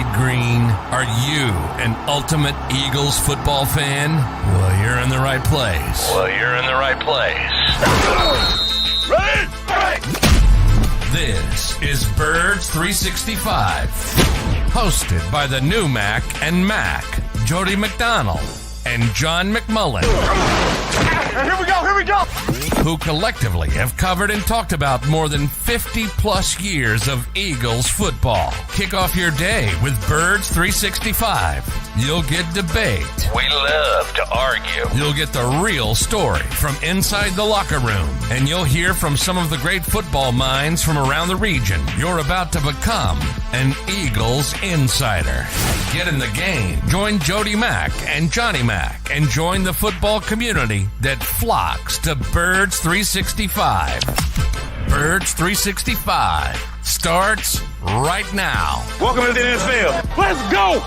bleed green? Are you an ultimate Eagles football fan? Well, you're in the right place. Ready? This is Birds 365, hosted by the new Mac and Mac, Jody McDonald and John McMullen. Here we go. Who collectively have covered and talked about more than 50 plus years of Eagles football. Kick off your day with Birds 365. You'll get debate. We love to argue. You'll get the real story from inside the locker room. And you'll hear from some of the great football minds from around the region. You're about to become an Eagles insider. Get in the game. Join Jody Mack and Johnny Mack and join the football community that flocks to Birds 365. Birds 365 starts right now. Welcome to the NFL. Let's go!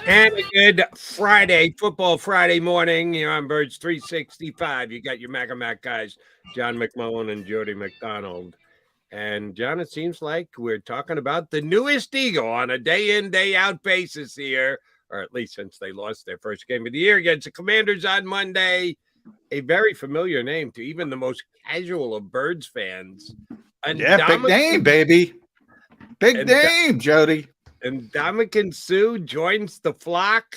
And a good Friday, Football Friday morning here on Birds 365. You got your Mac and Mac guys, John McMullen and Jody McDonald. And, John, it seems like we're talking about the newest Eagle on a day-in, day-out basis here, or at least since they lost their first game of the year against the Commanders on Monday. A very familiar name to even the most casual of Birds fans. Yeah, big name, baby. Big name, Jody. And Ndamukong Suh joins the flock.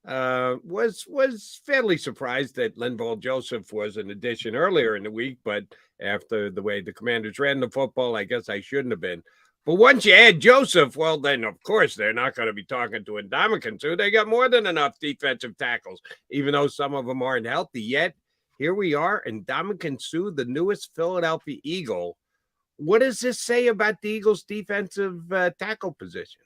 Was fairly surprised that Linval Joseph was an addition earlier in the week, but after the way the Commanders ran the football, I guess I shouldn't have been. But once you add Joseph, well, then, of course, they're not going to be talking to Ndamukong Suh. They got more than enough defensive tackles, even though some of them aren't healthy yet. Here we are, and Ndamukong Suh, the newest Philadelphia Eagle. What does this say about the Eagles' defensive tackle position?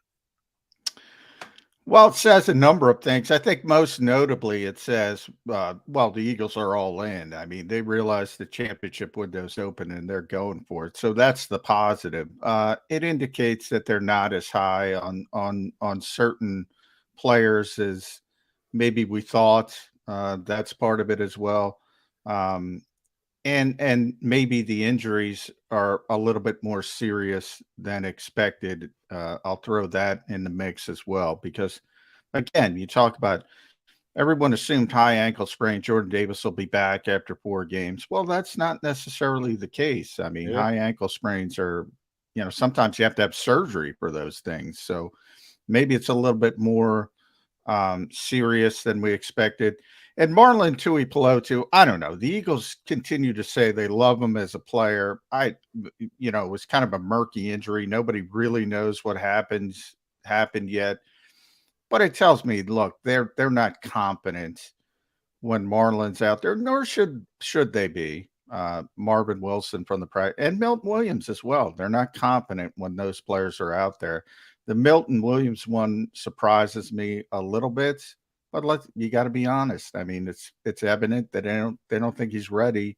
Well, it says a number of things. I think most notably it says, the Eagles are all in. I mean, they realize the championship window's open and they're going for it. So that's the positive. It indicates that they're not as high on certain players as maybe we thought. That's part of it as well. And maybe the injuries are a little bit more serious than expected. I'll throw that in the mix as well, because, again, you talk about everyone assumed high ankle sprain. Jordan Davis will be back after 4 games. Well, that's not necessarily the case. I mean, high ankle sprains are, sometimes you have to have surgery for those things. So maybe it's a little bit more serious than we expected. And Marlon Tuipulotu, I don't know. The Eagles continue to say they love him as a player. It was kind of a murky injury. Nobody really knows what happened yet. But it tells me, look, they're not confident when Marlon's out there, nor should they be. Marvin Wilson from the practice, and Milton Williams as well. They're not confident when those players are out there. The Milton Williams one surprises me a little bit. But you got to be honest. I mean, it's evident that they don't think he's ready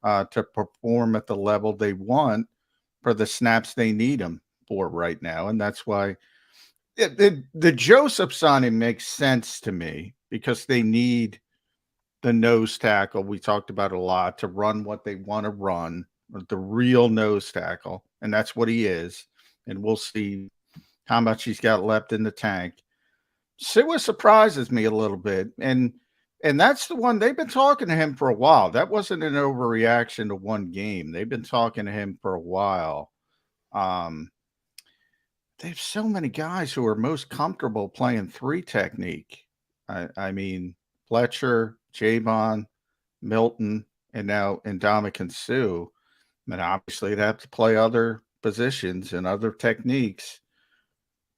to perform at the level they want for the snaps they need him for right now, and that's why the Joseph signing makes sense to me, because they need the nose tackle. We talked about a lot to run what they want to run, the real nose tackle, and that's what he is. And we'll see how much he's got left in the tank. Suh surprises me a little bit, and that's the one. They've been talking to him for a while. That wasn't an overreaction to one game. They've been talking to him for a while. They have so many guys who are most comfortable playing 3 technique. I mean, Fletcher, Javon, Milton, and now Ndamukong Suh. And obviously they have to play other positions and other techniques.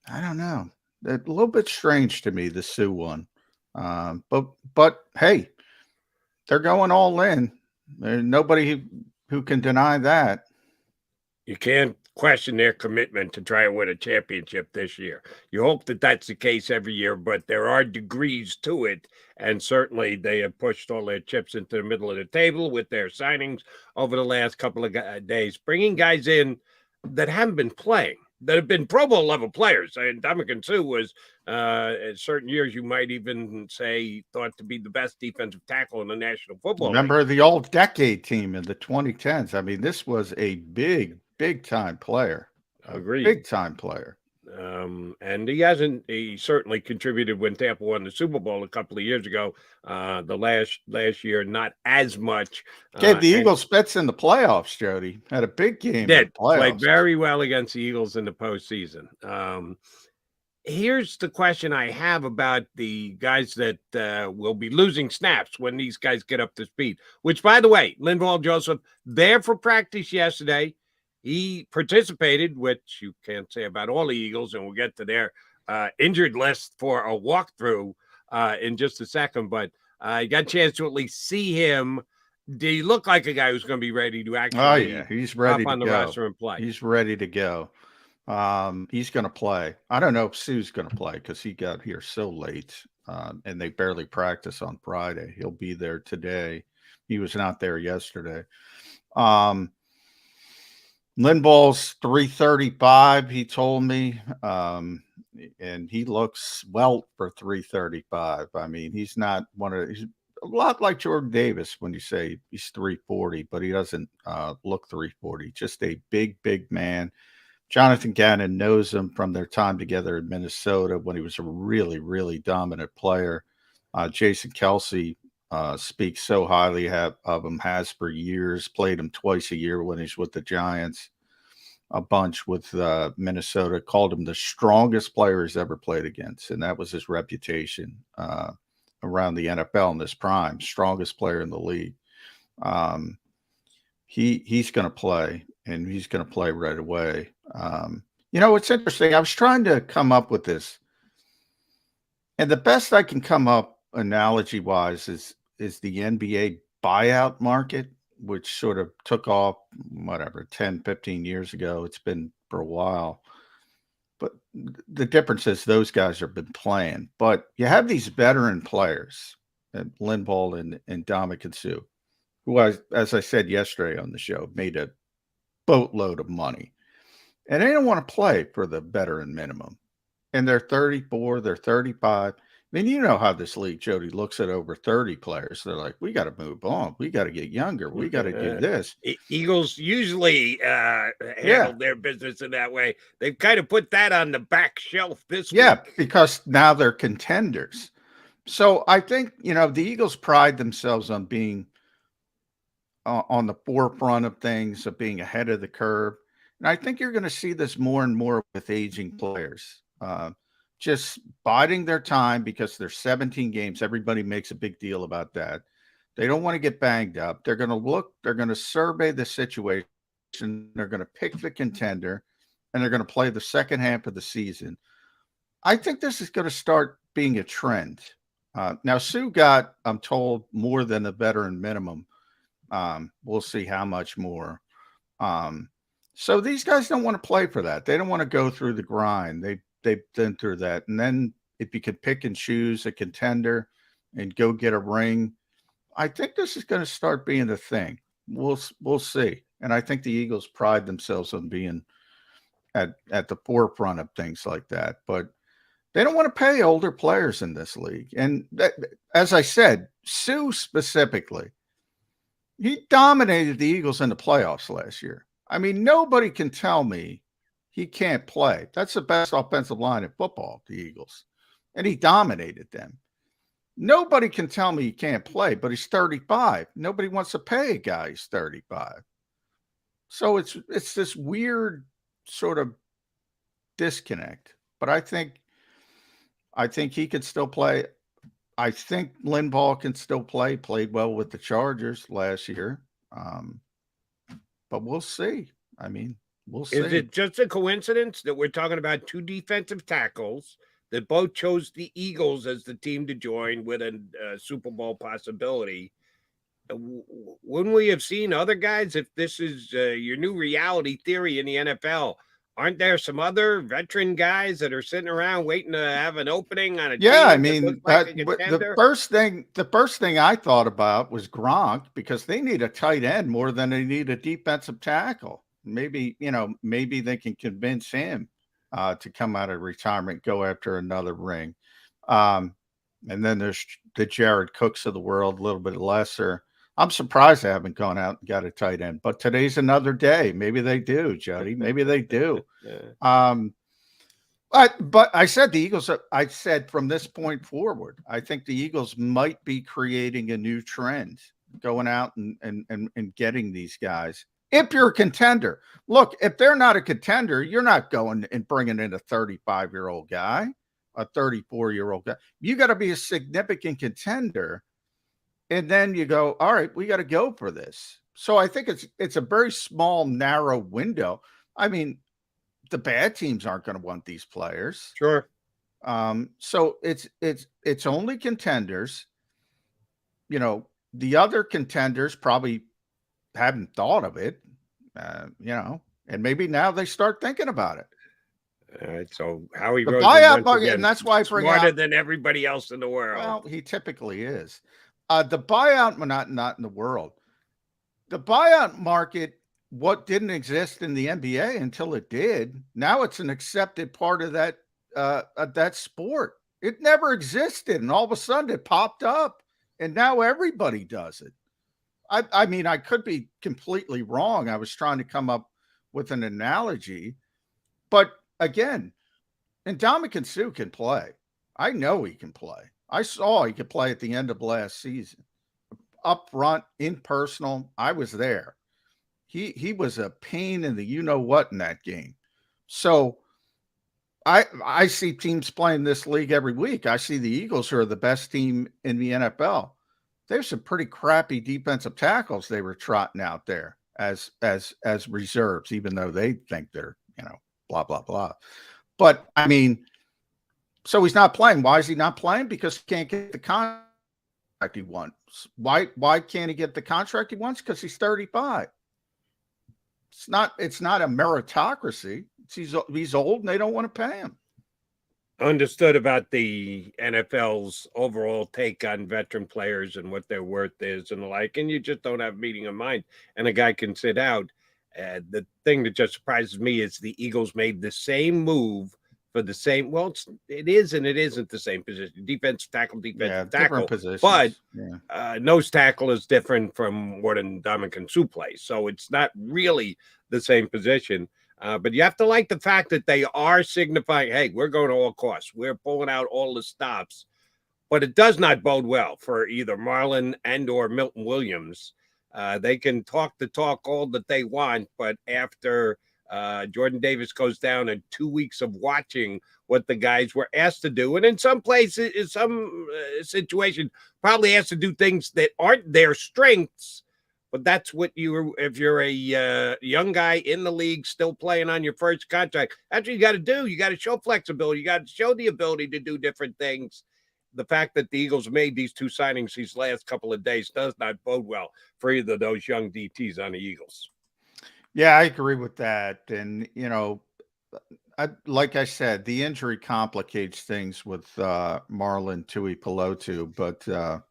I don't know. A little bit strange to me, the Suh one. But hey, they're going all in. There's nobody who can deny that. You can't question their commitment to try and win a championship this year. You hope that that's the case every year, but there are degrees to it. And certainly they have pushed all their chips into the middle of the table with their signings over the last couple of days, bringing guys in that haven't been playing, that have been Pro Bowl level players. And Ndamukong Suh was, in certain years, you might even say, thought to be the best defensive tackle in the National Football League. Remember the all-decade team in the 2010s? I mean, this was a big-time player. Agreed. Big-time player. And he certainly contributed when Tampa won the Super Bowl a couple of years ago. The last year, not as much. Gave the Eagles fits in the playoffs, Jody. Had a big game. Did played very well against the Eagles in the postseason. Here's the question I have about the guys that will be losing snaps when these guys get up to speed, which, by the way, Linval Joseph, there for practice yesterday. He participated, which you can't say about all the Eagles, and we'll get to their injured list for a walkthrough in just a second. But I got a chance to at least see him. Did he look like a guy who's going to be ready to actually he's ready on to the go. roster and play? He's ready to go. He's going to play. I don't know if Sue's going to play because he got here so late, and they barely practice on Friday. He'll be there today. He was not there yesterday. Linval's 335, he told me, and he looks well for 335. I mean, he's not he's a lot like Jordan Davis when you say he's 340, but he doesn't look 340. Just a big man. Jonathan Gannon knows him from their time together in Minnesota when he was a really dominant player. Jason Kelsey speaks so highly of him, has for years, played him twice a year when he's with the Giants, a bunch with Minnesota, called him the strongest player he's ever played against. And that was his reputation around the NFL in his prime, strongest player in the league. He's going to play, and he's going to play right away. It's interesting. I was trying to come up with this, and the best I can come up analogy-wise is the NBA buyout market, which sort of took off, 10, 15 years ago. It's been for a while. But the difference is those guys have been playing. But you have these veteran players, Linval and Ndamukong Suh, who, as I said yesterday on the show, made a boatload of money. And they don't want to play for the veteran minimum. And they're 34, they're 35. I mean, you know how this league, Jody, looks at over 30 players. They're like, we got to move on. We got to get younger. We got to do this. Eagles usually handle their business in that way. They've kind of put that on the back shelf this week. Because now they're contenders. So I think, the Eagles pride themselves on being on the forefront of things, of being ahead of the curve. And I think you're going to see this more and more with aging players. Just biding their time because there's 17 games. Everybody makes a big deal about that. They don't want to get banged up. They're going to look, they're going to survey the situation. They're going to pick the contender, and they're going to play the second half of the season. I think this is going to start being a trend. Now, Suh got, I'm told, more than the veteran minimum. We'll see how much more. So these guys don't want to play for that. They don't want to go through the grind. They've been through that. And then if you could pick and choose a contender and go get a ring, I think this is going to start being a thing. We'll see. And I think the Eagles pride themselves on being at the forefront of things like that. But they don't want to pay older players in this league. And as I said, Suh specifically, he dominated the Eagles in the playoffs last year. I mean, nobody can tell me he can't play. That's the best offensive line in football, the Eagles. And he dominated them. Nobody can tell me he can't play, but he's 35. Nobody wants to pay a guy who's 35. So it's this weird sort of disconnect. But I think he could still play. I think Linval can still play. Played well with the Chargers last year. But we'll see. I mean, we'll see. Is it just a coincidence that we're talking about two defensive tackles that both chose the Eagles as the team to join with a Super Bowl possibility? wouldn't we have seen other guys if this is your new reality theory in the NFL? Aren't there some other veteran guys that are sitting around waiting to have an opening on a Yeah, I team that mean, looks like a but contender? the first thing I thought about was Gronk, because they need a tight end more than they need a defensive tackle. Maybe, maybe they can convince him to come out of retirement, go after another ring. And then there's the Jared Cooks of the world, a little bit lesser. I'm surprised they haven't gone out and got a tight end, but today's another day. Maybe they do, Jody. Maybe they do. Yeah. But I said the Eagles, I said from this point forward, I think the Eagles might be creating a new trend, going out and getting these guys. If you're a contender, look, if they're not a contender, you're not going and bringing in a 35-year-old guy, a 34-year-old guy. You got to be a significant contender. And then you go, all right, we got to go for this. So I think it's a very small, narrow window. I mean, the bad teams aren't going to want these players. Sure. So it's only contenders. The other contenders probably haven't thought of it, and maybe now they start thinking about it. All right, so Howie The Roseman buyout, once again, and that's why I bring smarter out, than everybody else in the world. well, he typically is. The buyout, not in the world. The buyout market, what didn't exist in the NBA until it did, now it's an accepted part of that sport. It never existed, and all of a sudden it popped up, and now everybody does it. I mean, I could be completely wrong. I was trying to come up with an analogy, but again, Ndamukong Suh can play. I know he can play. I saw he could play at the end of last season. Up front, impersonal. I was there. He was a pain in the you-know-what in that game. So I see teams playing this league every week. I see the Eagles, who are the best team in the NFL. There's some pretty crappy defensive tackles they were trotting out there as reserves, even though they think they're, blah, blah, blah. But, I mean, so he's not playing. Why is he not playing? Because he can't get the contract he wants. Why can't he get the contract he wants? Because he's 35. It's not a meritocracy. He's old and they don't want to pay him. Understood about the NFL's overall take on veteran players and what their worth is and the like, and you just don't have a meeting of mind, and a guy can sit out. The thing that just surprises me is the Eagles made the same move for the same. Well, it is and it isn't the same position. Defensive tackle, Different positions. But nose tackle is different from what Ndamukong Suh plays, so it's not really the same position. But you have to like the fact that they are signifying, hey, we're going to all costs. We're pulling out all the stops. But it does not bode well for either Marlon and or Milton Williams. They can talk the talk all that they want, but after Jordan Davis goes down and 2 weeks of watching what the guys were asked to do, and in some places, in some situation, probably asked to do things that aren't their strengths. But that's what if you're a young guy in the league still playing on your first contract, that's what you got to do. You got to show flexibility. You got to show the ability to do different things. The fact that the Eagles made these two signings these last couple of days does not bode well for either of those young DTs on the Eagles. Yeah, I agree with that. And, like I said, the injury complicates things with Marlon Tuipulotu, but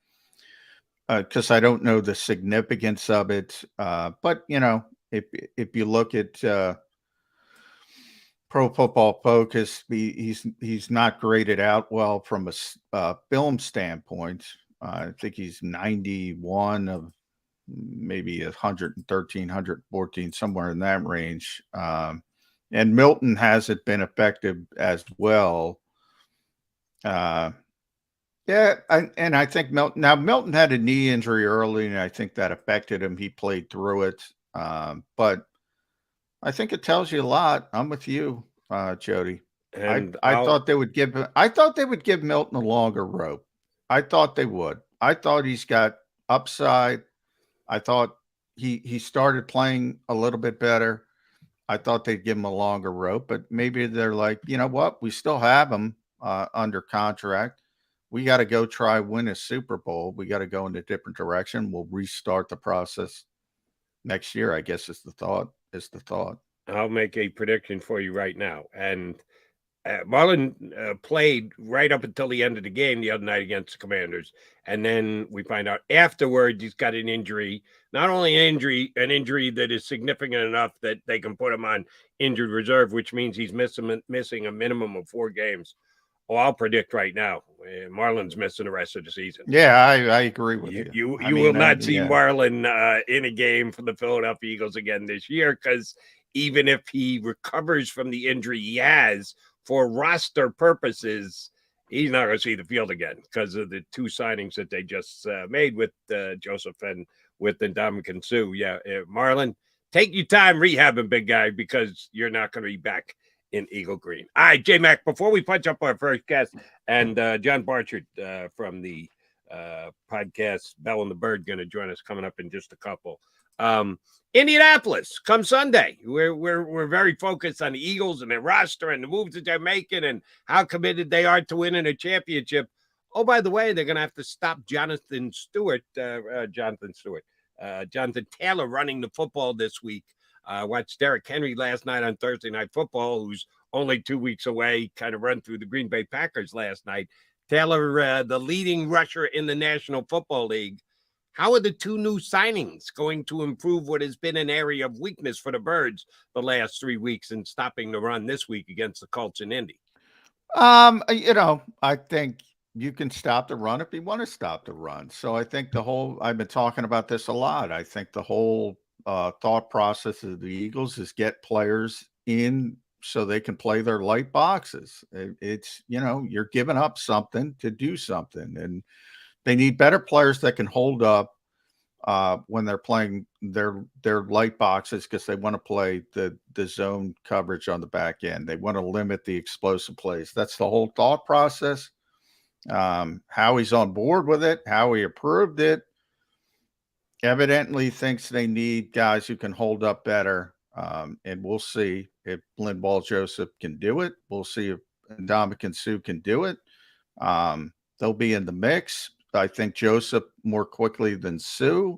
because I don't know the significance of it. But, if you look at Pro Football Focus, he's not graded out well from a film standpoint. I think he's 91 of maybe 113, 114, somewhere in that range. And Milton hasn't been effective as well. Yeah, and I think Milton had a knee injury early, and I think that affected him. He played through it, but I think it tells you a lot. I'm with you, Jody. And I thought they would give Milton a longer rope. I thought they would. I thought he's got upside. I thought he started playing a little bit better. I thought they'd give him a longer rope, but maybe they're like, you know what? We still have him under contract. we got to go try win a Super Bowl. We got to go in a different direction. We'll restart the process next year, I guess is the thought. I'll make a prediction for you right now. And Marlon played right up until the end of the game the other night against the Commanders. And then we find out afterwards he's got an injury, not only an injury that is significant enough that they can put him on injured reserve, which means he's missing a minimum of 4 games. Oh, I'll predict right now, Marlon's missing the rest of the season. Yeah, I agree with you. You will not see Marlon in a game for the Philadelphia Eagles again this year, because even if he recovers from the injury he has, for roster purposes, he's not going to see the field again because of the 2 signings that they just made with Joseph and with Ndamukong Suh. Yeah, Marlon, take your time rehabbing, big guy, because you're not going to be back in Eagle Green. All right, J-Mac, before we punch up our first guest, and John Barchard from the podcast Bell and the Bird going to join us coming up in just a couple. Indianapolis come Sunday. We're very focused on the Eagles and their roster and the moves that they're making and how committed they are to winning a championship. Oh, by the way, they're going to have to stop Jonathan Taylor running the football this week. Watched Derrick Henry last night on Thursday Night Football, who's only 2 weeks away, kind of run through the Green Bay Packers last night. Taylor, the leading rusher in the National Football League. How are the 2 new signings going to improve what has been an area of weakness for the Birds the last 3 weeks and stopping the run this week against the Colts and Indy? I think you can stop the run if you want to stop the run. So I think I've been talking about this a lot. I think the whole thought process of the Eagles is get players in so they can play their light boxes. It's, you're giving up something to do something, and they need better players that can hold up when they're playing their light boxes, because they want to play the zone coverage on the back end. They want to limit the explosive plays. That's the whole thought process. Howie's on board with it. Howie approved it. Evidently thinks they need guys who can hold up better. And we'll see if Linval Joseph can do it. We'll see if Ndamukong Suh can do it. They'll be in the mix. I think Joseph more quickly than Suh.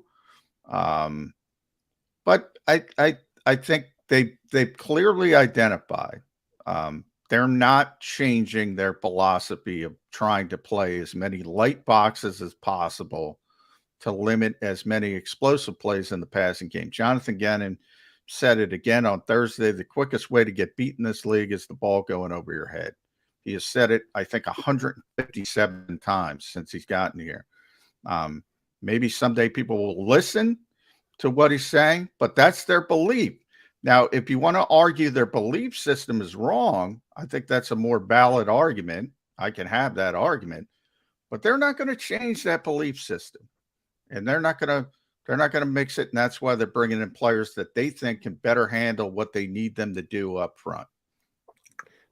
But I think they've clearly identified they're not changing their philosophy of trying to play as many light boxes as possible to limit as many explosive plays in the passing game. Jonathan Gannon said it again on Thursday. The quickest way to get beat in this league is the ball going over your head. He has said it, I think, 157 times since he's gotten here. Maybe someday people will listen to what he's saying, but that's their belief. Now, if you want to argue their belief system is wrong, I think that's a more valid argument. I can have that argument, but they're not going to change that belief system, and they're not going to mix it. And that's why they're bringing in players that they think can better handle what they need them to do up front.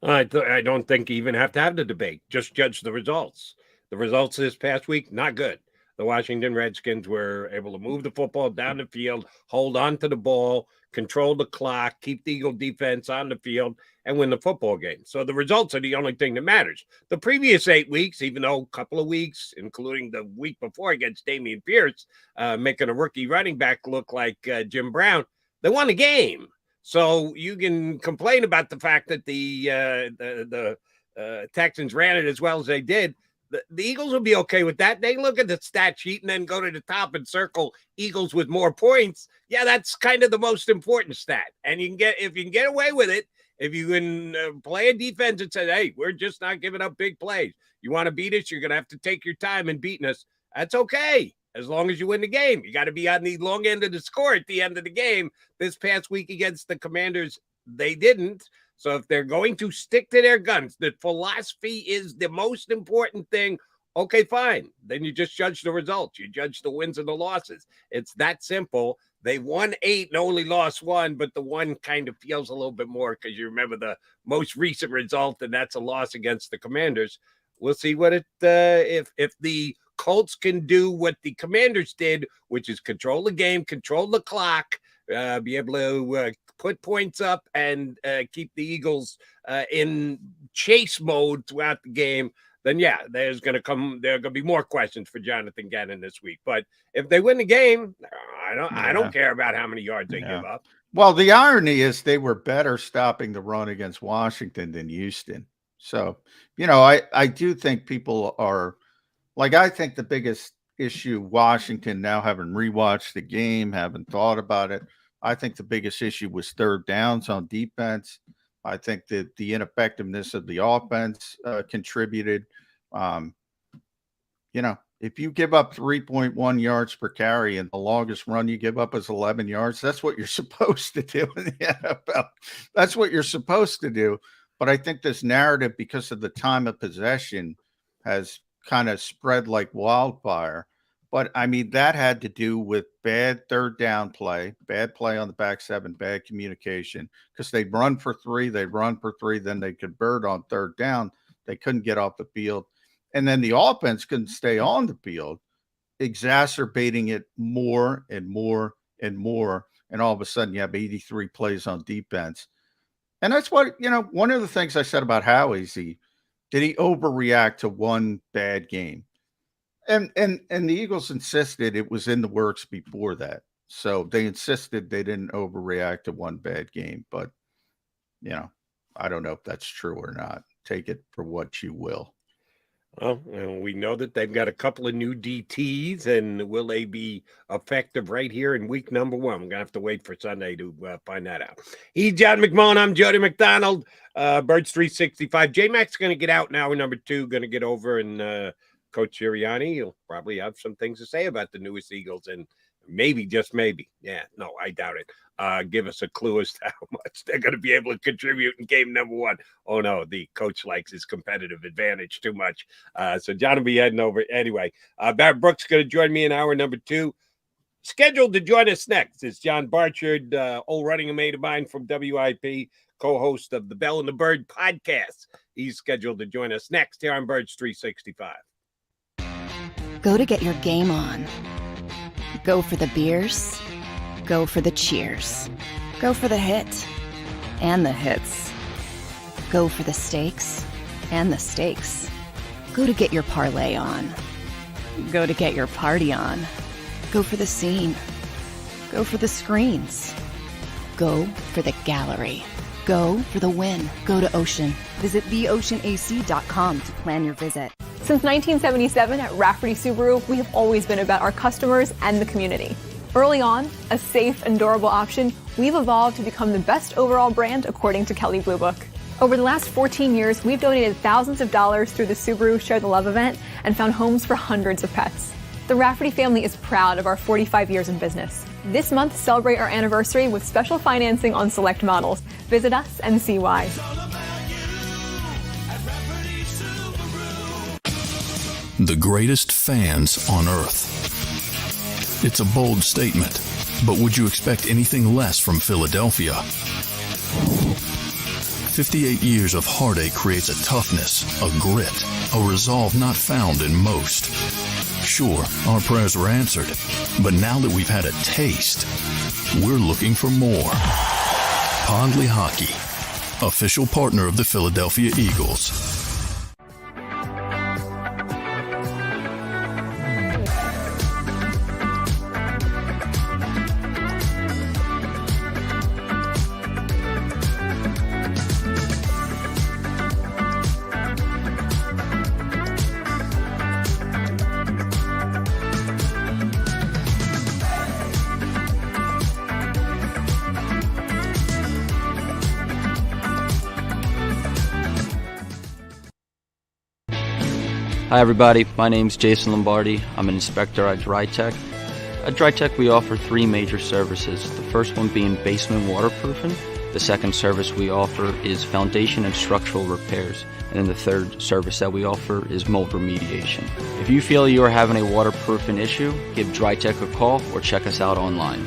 I don't think you even have to have the debate. Just judge the results. The results this past week, not good. The Washington Redskins were able to move the football down the field, hold on to the ball, control the clock, keep the Eagle defense on the field, and win the football game. So the results are the only thing that matters. The previous 8 weeks, even though a couple of weeks, including the week before against Dameon Pierce, making a rookie running back look like Jim Brown, they won the game. So you can complain about the fact that the Texans ran it as well as they did. The Eagles will be okay with that. They look at the stat sheet and then go to the top and circle Eagles with more points. Yeah, that's kind of the most important stat. And if you can get away with it, if you can play a defense and say, hey, we're just not giving up big plays. You want to beat us, you're going to have to take your time in beating us. That's okay, as long as you win the game. You got to be on the long end of the score at the end of the game. This past week against the Commanders, they didn't. So if they're going to stick to their guns, the philosophy is the most important thing, okay, fine. Then you just judge the results. You judge the wins and the losses. It's that simple. They won 8 and only lost 1, but the one kind of feels a little bit more because you remember the most recent result, and that's a loss against the Commanders. We'll see what if the Colts can do what the Commanders did, which is control the game, control the clock, be able to put points up and keep the Eagles in chase mode throughout the game. then yeah, there are going to be more questions for Jonathan Gannon this week. But if they win the game, I don't care about how many yards they give up. Well, the irony is they were better stopping the run against Washington than Houston. So, I do think people are like, I think the biggest issue, Washington, now having rewatched the game, haven't thought about it, I think the biggest issue was third downs on defense. I think that the ineffectiveness of the offense contributed. If you give up 3.1 yards per carry and the longest run you give up is 11 yards, that's what you're supposed to do in the NFL. That's what you're supposed to do. But I think this narrative, because of the time of possession, has kind of spread like wildfire. But I mean, that had to do with bad third down play, bad play on the back seven, bad communication, because they'd run for three, then they convert on third down. They couldn't get off the field. And then the offense couldn't stay on the field, exacerbating it more and more and more. And all of a sudden you have 83 plays on defense. And that's what, one of the things I said about Howie is did he overreact to one bad game? And the Eagles insisted it was in the works before that. So they insisted they didn't overreact to one bad game. But, I don't know if that's true or not. Take it for what you will. Well, we know that they've got a couple of new DTs, and will they be effective right here in week number 1? We're going to have to wait for Sunday to find that out. He's John McMullen. I'm Jody McDonald. Birds 365. J-Mac's going to get out now in number 2, going to get over, and Coach Sirianni, he'll probably have some things to say about the newest Eagles, and maybe, just maybe, I doubt it, give us a clue as to how much they're going to be able to contribute in game number 1. Oh, no, the coach likes his competitive advantage too much. So John will be heading over. Anyway, Barrett Brooks going to join me in hour number 2. Scheduled to join us next is John Barchard, old running mate of mine from WIP, co-host of the Bell and the Bird podcast. He's scheduled to join us next here on Birds 365. Go to get your game on. Go for the beers. Go for the cheers. Go for the hit and the hits. Go for the stakes and the stakes. Go to get your parlay on. Go to get your party on. Go for the scene. Go for the screens. Go for the gallery. Go for the win. Go to Ocean. Visit theoceanac.com to plan your visit. Since 1977 at Rafferty Subaru, we have always been about our customers and the community. Early on, a safe and durable option, we've evolved to become the best overall brand according to Kelley Blue Book. Over the last 14 years, we've donated thousands of dollars through the Subaru Share the Love event and found homes for hundreds of pets. The Rafferty family is proud of our 45 years in business. This month, celebrate our anniversary with special financing on select models. Visit us and see why. The greatest fans on earth. It's a bold statement, but would you expect anything less from Philadelphia? 58 years of heartache creates a toughness, a grit, a resolve not found in most. Sure, our prayers were answered, but now that we've had a taste, we're looking for more. Pondley Hockey, official partner of the Philadelphia Eagles. Hi everybody, my name's Jason Lombardi. I'm an inspector at DryTech. At DryTech we offer 3 major services, the first one being basement waterproofing, the second service we offer is foundation and structural repairs, and then the third service that we offer is mold remediation. If you feel you are having a waterproofing issue, give DryTech a call or check us out online.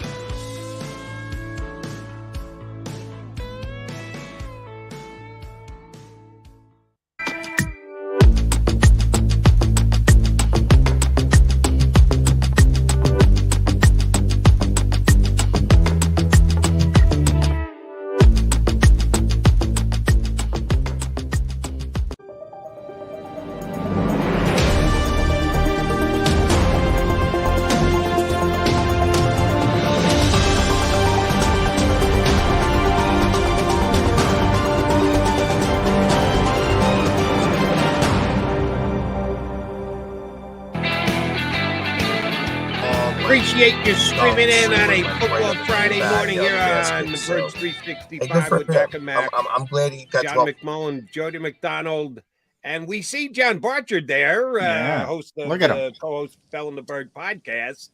Appreciate you streaming in on a Football Friday morning here on the Birds 365 with Jack and Mac. I'm glad he got John McMullen, Jody McDonald, and we see John Barchard there, host of the co-host Fell in the Bird podcast.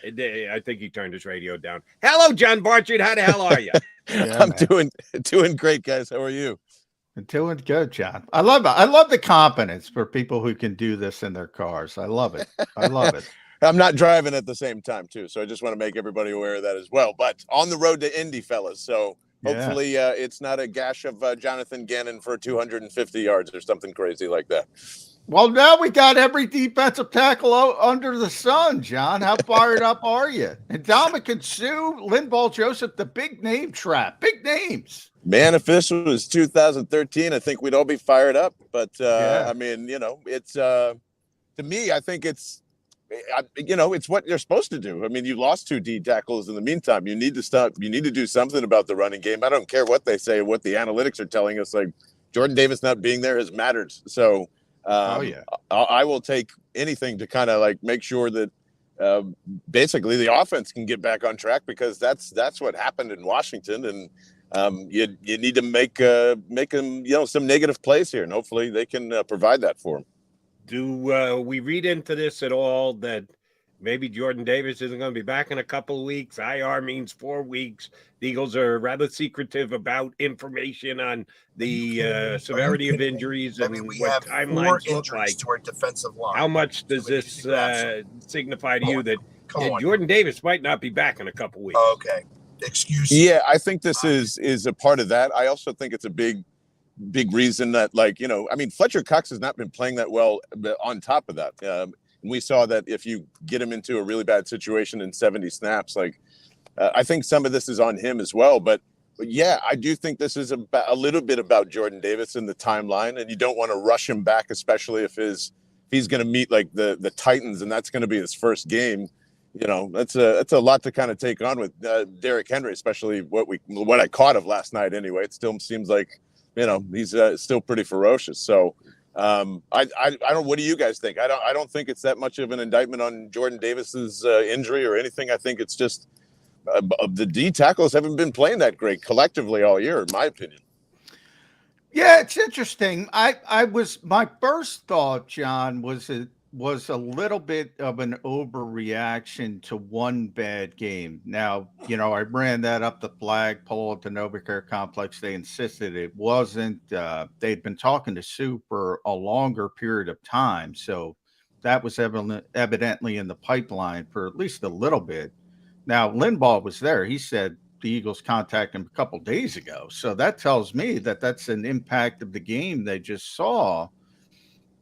I think he turned his radio down. Hello, John Barchard. How the hell are you? I'm doing great, guys. How are you? Doing good, John. I love it. I love the confidence for people who can do this in their cars. I love it. I love it. I'm not driving at the same time, too, so I just want to make everybody aware of that as well. But on the road to Indy, fellas, so hopefully it's not a gash of Jonathan Gannon for 250 yards or something crazy like that. Well, now we got every defensive tackle under the sun, John. How fired up are you? And Dominican Sue, Linval Joseph, the big name trap. Big names. Man, if this was 2013, I think we'd all be fired up. But, I mean, it's to me, I think it's what you're supposed to do. I mean, you lost 2 D tackles in the meantime. You need to stop. You need to do something about the running game. I don't care what they say, what the analytics are telling us. Like Jordan Davis not being there has mattered. So, I will take anything to kind of like make sure that basically the offense can get back on track, because that's what happened in Washington, and you need to make them some negative plays here, and hopefully they can provide that for them. Do we read into this at all that maybe Jordan Davis isn't going to be back in a couple of weeks? IR means 4 weeks. The Eagles are rather secretive about information on the severity of injuries and what timelines look like. To our defensive line. How much does this signify to you that Jordan Davis might not be back in a couple of weeks? Okay. Excuse me. Yeah, I think this is a part of that. I also think it's a big reason that, I mean, Fletcher Cox has not been playing that well on top of that. And we saw that if you get him into a really bad situation in 70 snaps, I think some of this is on him as well. But yeah, I do think this is a little bit about Jordan Davis and the timeline, and you don't want to rush him back, especially if he's going to meet like the Titans, and that's going to be his first game. That's a lot to kind of take on with Derrick Henry, especially what I caught of last night. Anyway, it still seems like he's still pretty ferocious. So I don't. What do you guys think? I don't think it's that much of an indictment on Jordan Davis's injury or anything. I think it's just the D tackles haven't been playing that great collectively all year, in my opinion. Yeah, it's interesting. My first thought, John, was a little bit of an overreaction to one bad game. Now, I ran that up the flagpole at the NovaCare complex. They insisted it wasn't. They'd been talking to Sue for a longer period of time, so that was evidently in the pipeline for at least a little bit. Now, Linval was there. He said the Eagles contacted him a couple days ago. So that tells me that that's an impact of the game they just saw.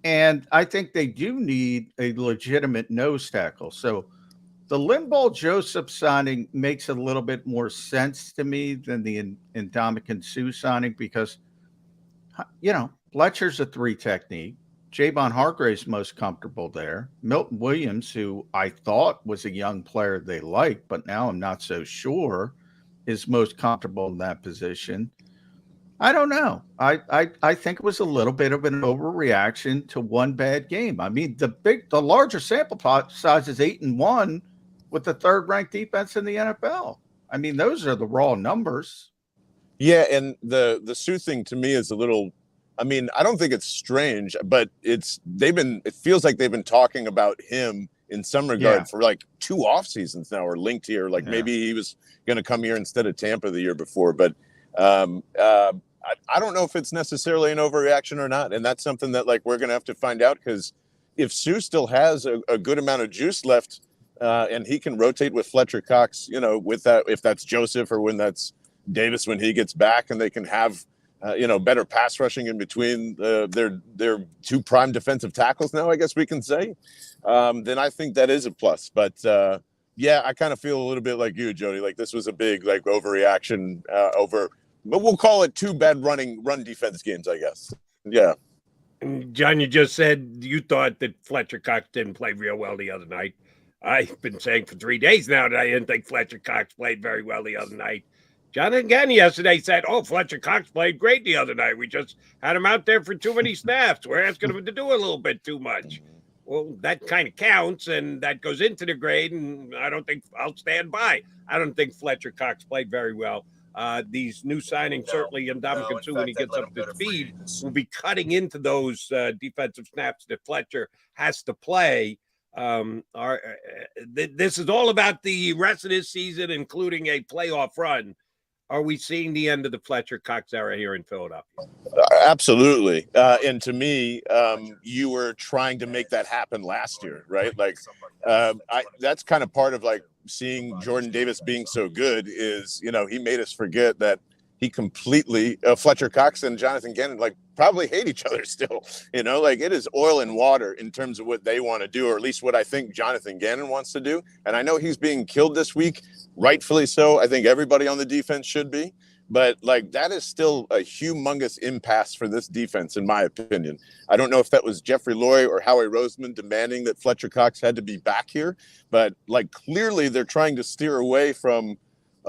And I think they do need a legitimate nose tackle. So the Linval Joseph signing makes a little bit more sense to me than the Ndamukong Suh signing, because, Fletcher's a 3 technique. Javon Hargrave's most comfortable there. Milton Williams, who I thought was a young player they liked, but now I'm not so sure, is most comfortable in that position. I don't know. I think it was a little bit of an overreaction to one bad game. I mean, the larger sample size is 8-1 with the 3rd-ranked defense in the NFL. I mean, those are the raw numbers. Yeah, and the Sue thing to me is a little. I mean, I don't think it's strange, but it feels like they've been talking about him in some regard for like 2 off seasons now, or linked here. Like maybe he was going to come here instead of Tampa the year before, but I don't know if it's necessarily an overreaction or not. And that's something that we're going to have to find out, because if Sue still has a good amount of juice left, and he can rotate with Fletcher Cox, with that, if that's Joseph or when that's Davis, when he gets back, and they can have, better pass rushing in between their 2 prime defensive tackles now, I guess we can say, then I think that is a plus. But I kind of feel a little bit like you, Jody. Like this was a big overreaction but we'll call it 2 bad run defense games, I guess. Yeah. John, you just said you thought that Fletcher Cox didn't play real well the other night. I've been saying for 3 days now that I didn't think Fletcher Cox played very well the other night. John again yesterday said, Fletcher Cox played great the other night. We just had him out there for too many snaps. We're asking him to do a little bit too much. well, that kind of counts, and that goes into the grade, and I don't think I'll stand by. I don't think Fletcher Cox played very well. These new signings, certainly Ndamukong Suh, when he gets up to speed, will be cutting into those defensive snaps that Fletcher has to play. This is all about the rest of this season, including a playoff run. Are we seeing the end of the Fletcher Cox era here in Philadelphia? Absolutely. And to me, you were trying to make that happen last year, right? Like, that's kind of part of like seeing Jordan Davis being so good is, you know, he made us forget that he completely, Fletcher Cox and Jonathan Gannon, like probably hate each other still, you know, like it is oil and water in terms of what they want to do, or at least what I think Jonathan Gannon wants to do. And I know he's being killed this week, rightfully so. I think everybody on the defense should be, but like that is still a humongous impasse for this defense, in my opinion. I don't know if that was Jeffrey Loy or Howie Roseman demanding that Fletcher Cox had to be back here, but like clearly they're trying to steer away from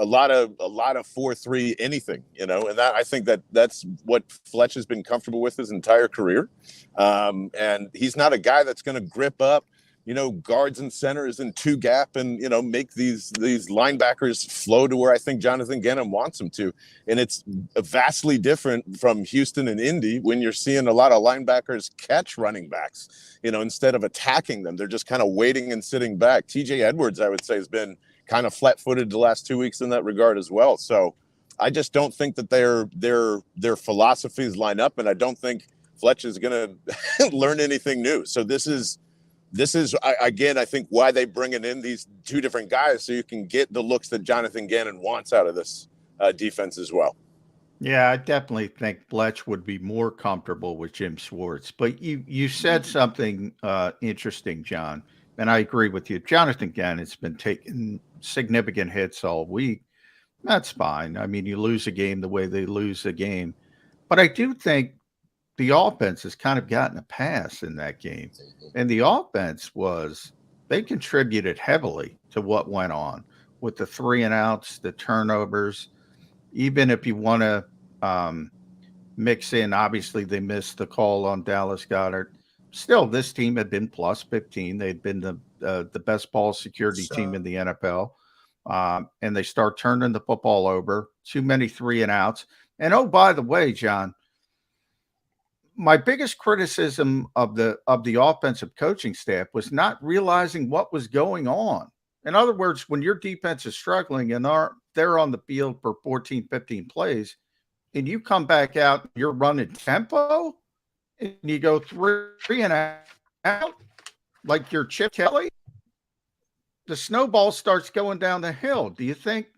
a lot of 4-3 anything, you know, and that I think that's what Fletch has been comfortable with his entire career. And he's not a guy that's going to grip up, you know, guards and centers and two gap and, you know, make these linebackers flow to where I think Jonathan Gannon wants them to. And it's vastly different from Houston and Indy when you're seeing a lot of linebackers catch running backs, you know, instead of attacking them. They're just kind of waiting and sitting back. TJ Edwards, I would say, has been kind of flat-footed the last 2 weeks in that regard as well. So I just don't think that their philosophies line up, and I don't think Fletch is going to learn anything new. So this is again, I think why they bringing in these two different guys, so you can get the looks that Jonathan Gannon wants out of this defense as well. Yeah, I definitely think Fletch would be more comfortable with Jim Schwartz. But you said something interesting, John, and I agree with you. Jonathan Gannon's been taking significant hits all week. That's fine. I mean, you lose a game the way they lose a game. But I do think the offense has kind of gotten a pass in that game. And the offense they contributed heavily to what went on with the 3-and-outs, the turnovers. Even if you want to mix in, obviously they missed the call on Dallas Goedert. Still, this team had been plus 15. They'd been the best ball security team in the NFL. And they start turning the football over. Too many 3-and-outs. And oh, by the way, John, my biggest criticism of the offensive coaching staff was not realizing what was going on. In other words, when your defense is struggling and they're on the field for 14, 15 plays, and you come back out, you're running tempo, and you go 3-and-out like you're Chip Kelly, the snowball starts going down the hill. Do you think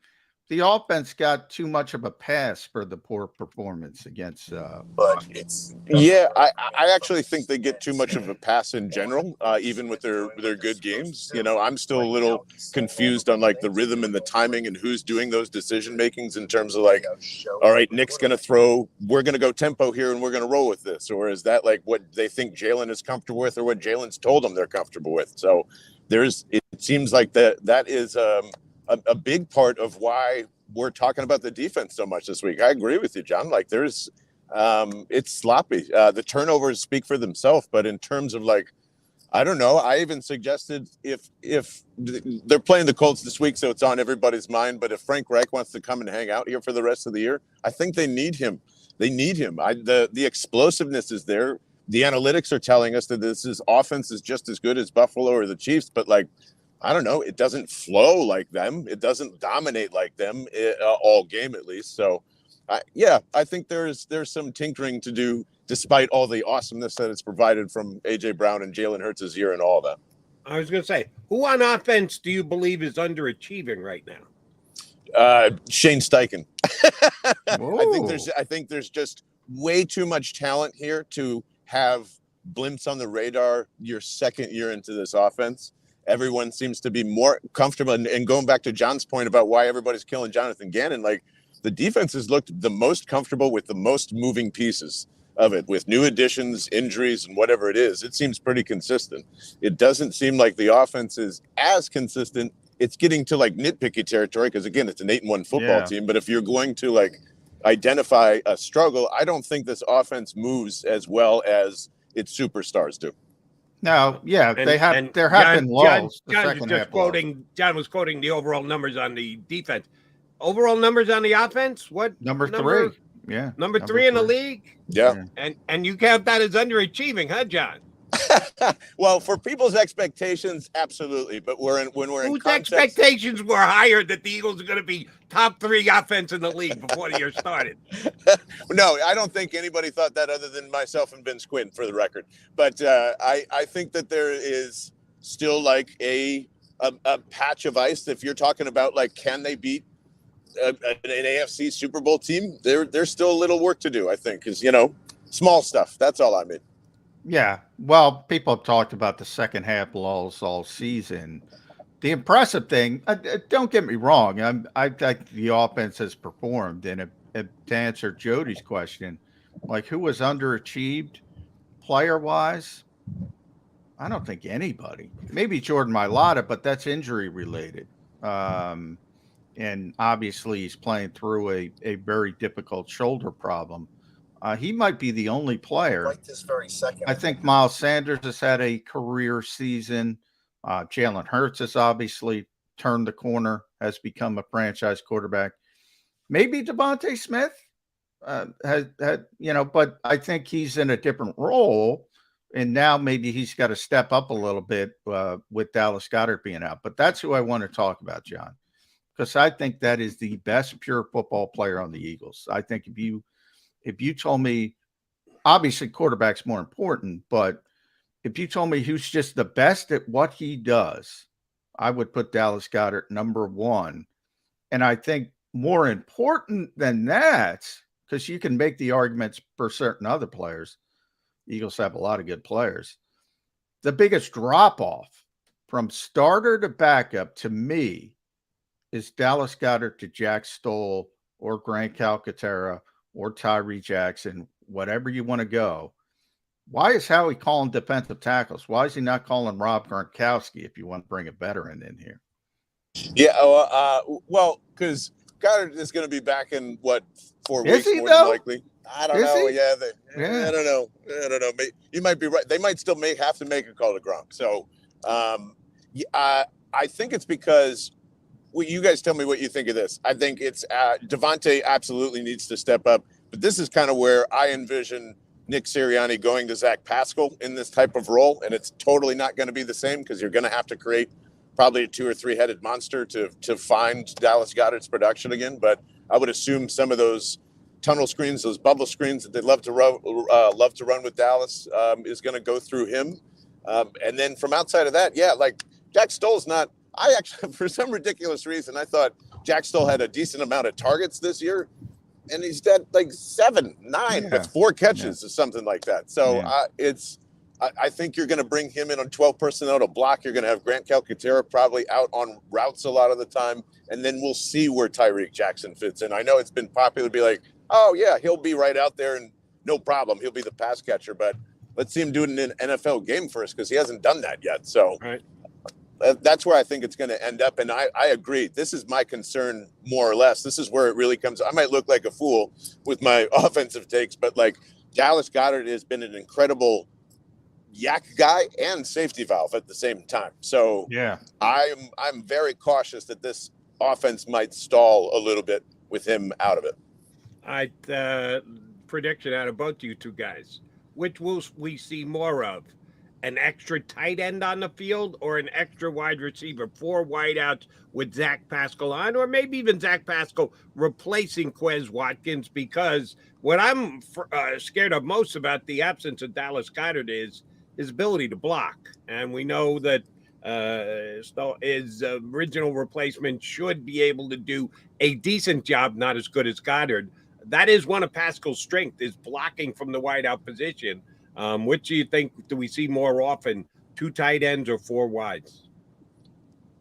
the offense got too much of a pass for the poor performance against but it's I actually think they get too much of a pass in general, even with their good games. You know, I'm still a little confused on like the rhythm and the timing and who's doing those decision makings in terms of like, all right, Nick's going to throw, we're going to go tempo here and we're going to roll with this, or is that like what they think Jalen is comfortable with or what Jalen's told them they're comfortable with? So it seems like that is a big part of why we're talking about the defense so much this week. I agree with you, John. Like it's sloppy. The turnovers speak for themselves, but in terms of like, I don't know. I even suggested if they're playing the Colts this week, so it's on everybody's mind. But if Frank Reich wants to come and hang out here for the rest of the year, I think they need him. The explosiveness is there. The analytics are telling us that this offense is just as good as Buffalo or the Chiefs, but like, I don't know. It doesn't flow like them. It doesn't dominate like them all game, at least. So, I think there's some tinkering to do, despite all the awesomeness that it's provided from A.J. Brown and Jalen Hurts' year and all that. I was going to say, who on offense do you believe is underachieving right now? Shane Steichen. I think there's just way too much talent here to have blimps on the radar your second year into this offense. Everyone seems to be more comfortable. And going back to John's point about why everybody's killing Jonathan Gannon, like the defense has looked the most comfortable with the most moving pieces of it, with new additions, injuries, and whatever it is. It seems pretty consistent. It doesn't seem like the offense is as consistent. It's getting to like nitpicky territory because, again, it's an 8-1 football team. But if you're going to like identify a struggle, I don't think this offense moves as well as its superstars do. No, yeah, And- they have. and There have John- been lulls. the John was second just half lulls. quoting. John was quoting the overall numbers on the defense. Overall numbers on the offense. What Number 3. Yeah, Number 3 in the league. Yeah. And you count that as underachieving, huh, John? Well, for people's expectations, absolutely. But when we're in Whose context, expectations were higher that the Eagles are going to be top 3 offense in the league before the year started? no, I don't think anybody thought that other than myself and Vince Quinn, for the record. But I think that there is still like a patch of ice. If you're talking about like, can they beat an AFC Super Bowl team? There's still a little work to do, I think, because small stuff. That's all I mean. Yeah. Well, people have talked about the second half lulls all season. The impressive thing, don't get me wrong, I think the offense has performed. And to answer Jody's question, like who was underachieved player-wise, I don't think anybody. Maybe Jordan Mailata, but that's injury related. And obviously he's playing through a very difficult shoulder problem. He might be the only player. Right this very second. I think Miles Sanders has had a career season. Jalen Hurts has obviously turned the corner, has become a franchise quarterback. Maybe Devontae Smith has but I think he's in a different role. And now maybe he's got to step up a little bit with Dallas Goedert being out. But that's who I want to talk about, John, because I think that is the best pure football player on the Eagles. I think if you told me, obviously quarterback's more important, but if you told me who's just the best at what he does, I would put Dallas Goedert number 1. And I think more important than that, because you can make the arguments for certain other players. Eagles have a lot of good players. The biggest drop-off from starter to backup to me is Dallas Goedert to Jack Stoll or Grant Calcaterra or Tyree Jackson, whatever you want to go. Why is Howie calling defensive tackles? Why is he not calling Rob Gronkowski if you want to bring a veteran in here? Yeah, well, because Goddard is going to be back in, 4 weeks, he, more though? than likely. I don't know. He? Yeah, I don't know. You might be right. They might still have to make a call to Gronk. So I think it's because you guys tell me what you think of this. I think it's Devontae absolutely needs to step up. But this is kind of where I envision Nick Sirianni going to Zach Pascal in this type of role. And it's totally not going to be the same because you're going to have to create probably a 2 or 3 headed monster to find Dallas Goedert's production again. But I would assume some of those tunnel screens, those bubble screens that they love to run with Dallas is going to go through him. And then from outside of that, like Jack Stoll's not. I actually, for some ridiculous reason, I thought Jack Stoll had a decent amount of targets this year, and he's got like 7, 9 with 4 catches or something like that. So I think you're going to bring him in on 12 personnel to block. You're going to have Grant Calcaterra probably out on routes a lot of the time, and then we'll see where Tyreek Jackson fits in. I know it's been popular to be like, oh yeah, he'll be right out there and no problem, he'll be the pass catcher. But let's see him do it in an NFL game first because he hasn't done that yet. So. Right. That's where I think it's going to end up. And I agree. This is my concern, more or less. This is where it really comes. I might look like a fool with my offensive takes, but like Dallas Goedert has been an incredible yak guy and safety valve at the same time. So I'm very cautious that this offense might stall a little bit with him out of it. Prediction out of both you two guys. Which will we see more of? An extra tight end on the field or an extra wide receiver, 4 wideouts with Zach Pascal on, or maybe even Zach Pascal replacing Quez Watkins? Because what I'm scared of most about the absence of Dallas Goedert is his ability to block. And we know that his original replacement should be able to do a decent job, not as good as Goedert. That is one of Pascal's strengths, is blocking from the wideout position. Which do you think do we see more often, 2 tight ends or 4 wides?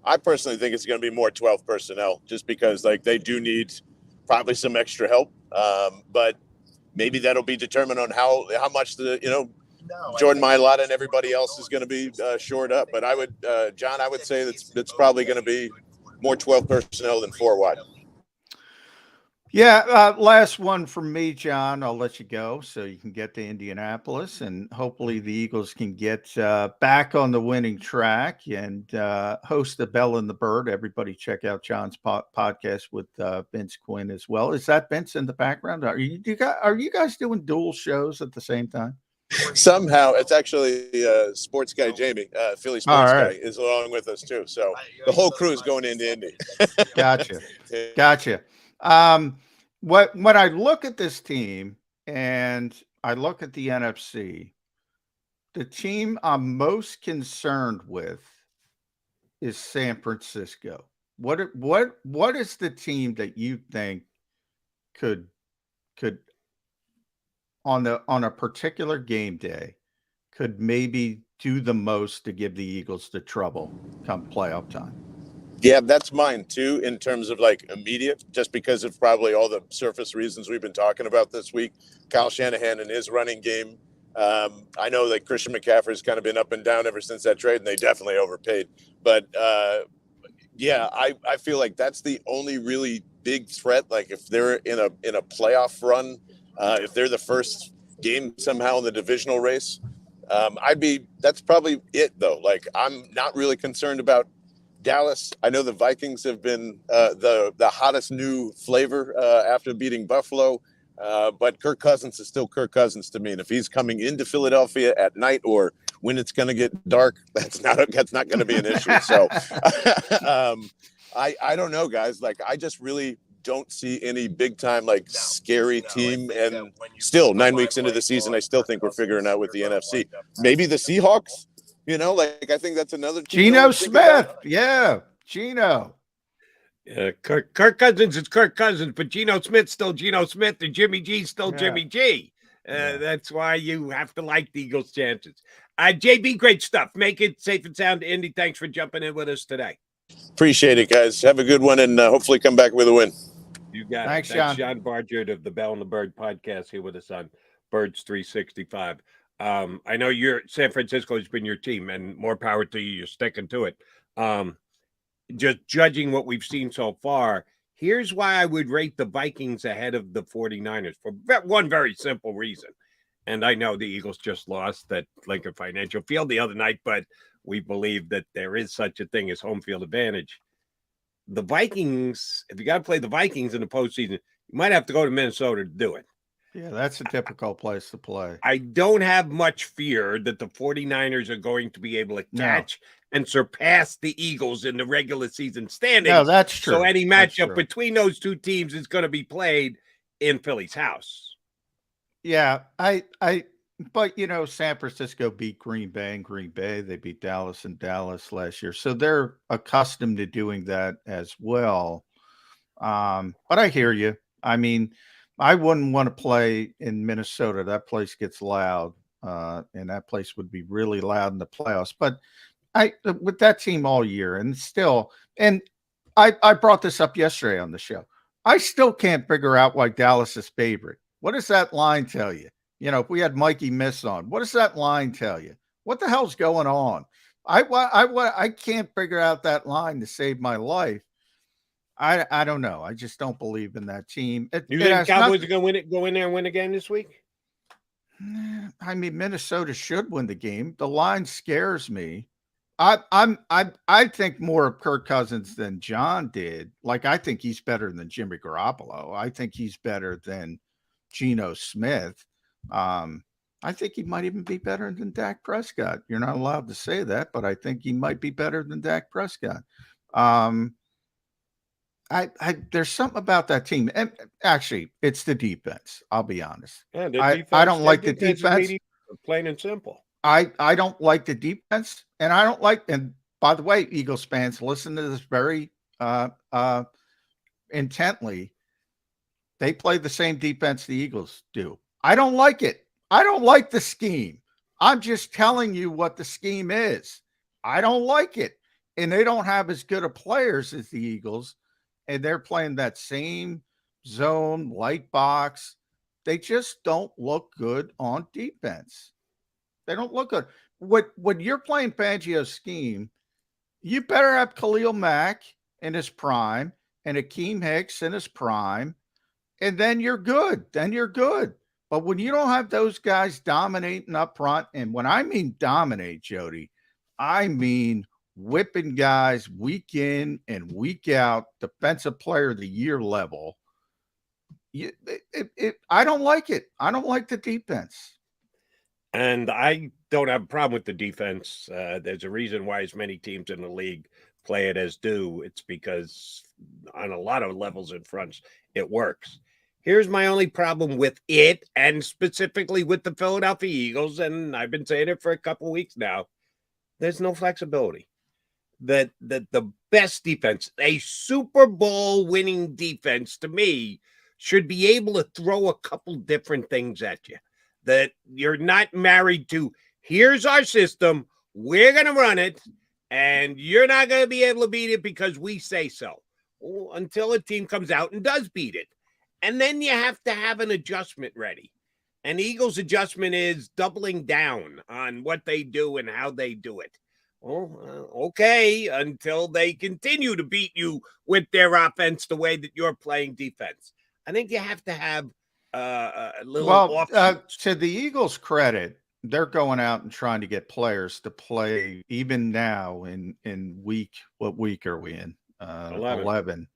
I personally think it's going to be more 12 personnel just because like they do need probably some extra help. But maybe that'll be determined on how much Jordan Mailata and everybody else is going to be shored up. But I would, John, I would say that's probably going to be more 12 personnel than 4 wide. Yeah, last one from me, John. I'll let you go so you can get to Indianapolis, and hopefully the Eagles can get back on the winning track and host the Bell and the Bird. Everybody, check out John's podcast with Vince Quinn as well. Is that Vince in the background? Are you guys doing dual shows at the same time? Somehow, it's actually sports guy Jamie, Philly sports guy, is along with us too. So the whole crew is going into Indy. Gotcha. When I look at this team and I look at the NFC, the team I'm most concerned with is San Francisco. What is the team that you think could on a particular game day could maybe do the most to give the Eagles the trouble come playoff time? Yeah, that's mine too, in terms of like immediate, just because of probably all the surface reasons we've been talking about this week. Kyle Shanahan and his running game. I know that Christian McCaffrey's kind of been up and down ever since that trade, and they definitely overpaid. But yeah, I feel like that's the only really big threat. Like if they're in a playoff run, if they're the first game somehow in the divisional race, that's probably it though. Like I'm not really concerned about Dallas. I know the Vikings have been the hottest new flavor after beating Buffalo, but Kirk Cousins is still Kirk Cousins to me. And if he's coming into Philadelphia at night or when it's going to get dark, that's not going to be an issue. So I don't know, guys. Like I just really don't see any big time scary team. And still 9 weeks into the season, I still think we're figuring out with the NFC. Maybe the Seahawks. I think that's another. Geno Smith. Yeah, Geno. Kirk Cousins is Kirk Cousins, but Geno Smith's still Geno Smith, and Jimmy G's still Jimmy G. That's why you have to like the Eagles' chances. JB, great stuff. Make it safe and sound to Indy. Thanks for jumping in with us today. Appreciate it, guys. Have a good one, and hopefully come back with a win. You got it. Thanks, John Bargert of the Bell and the Bird podcast here with us on Birds 365. I know San Francisco has been your team, and more power to you. You're sticking to it. Just judging what we've seen so far, here's why I would rate the Vikings ahead of the 49ers for one very simple reason. And I know the Eagles just lost at Lincoln Financial Field the other night, but we believe that there is such a thing as home field advantage. The Vikings, if you got to play the Vikings in the postseason, you might have to go to Minnesota to do it. Yeah, that's a difficult place to play. I don't have much fear that the 49ers are going to be able to catch and surpass the Eagles in the regular season standings. No, that's true. So any matchup between those two teams is going to be played in Philly's house. Yeah, but San Francisco beat Green Bay in Green Bay. They beat Dallas in Dallas last year. So they're accustomed to doing that as well. But I hear you. I mean, I wouldn't want to play in Minnesota. That place gets loud, and that place would be really loud in the playoffs. But with that team all year, and I brought this up yesterday on the show. I still can't figure out why Dallas is favorite. What does that line tell you? If we had Mikey Miss on, what does that line tell you? What the hell's going on? I can't figure out that line to save my life. I don't know. I just don't believe in that team. You think Cowboys are going to go in there and win again this week? I mean, Minnesota should win the game. The line scares me. I think more of Kirk Cousins than John did. Like, I think he's better than Jimmy Garoppolo. I think he's better than Geno Smith. I think he might even be better than Dak Prescott. You're not allowed to say that, but I think he might be better than Dak Prescott. There's something about that team. And actually, it's the defense. I'll be honest. Yeah, I don't like the defense. Plain and simple. I don't like the defense, and I don't like. And by the way, Eagles fans, listen to this very intently. They play the same defense the Eagles do. I don't like it. I don't like the scheme. I'm just telling you what the scheme is. I don't like it, and they don't have as good of players as the Eagles. And they're playing that same zone, light box. They just don't look good on defense. They don't look good. When you're playing Fangio's scheme, you better have Khalil Mack in his prime and Akeem Hicks in his prime and then you're good. But when you don't have those guys dominating up front, and when I mean dominate, Jody, I mean whipping guys week in and week out, defensive player of the year level. I don't like it. I don't like the defense. And I don't have a problem with the defense. There's a reason why as many teams in the league play it as do. It's because on a lot of levels and fronts, it works. Here's my only problem with it, and specifically with the Philadelphia Eagles, and I've been saying it for a couple of weeks now. There's no flexibility. That the best defense, a Super Bowl winning defense, to me, should be able to throw a couple different things at you. That you're not married to, here's our system, we're going to run it, and you're not going to be able to beat it because we say so. Well, until a team comes out and does beat it. And then you have to have an adjustment ready. And the Eagles' adjustment is doubling down on what they do and how they do it. Well, okay, until they continue to beat you with their offense the way that you're playing defense. I think you have to have a little to the Eagles' credit, they're going out and trying to get players to play even now in week. What week are we in? 11.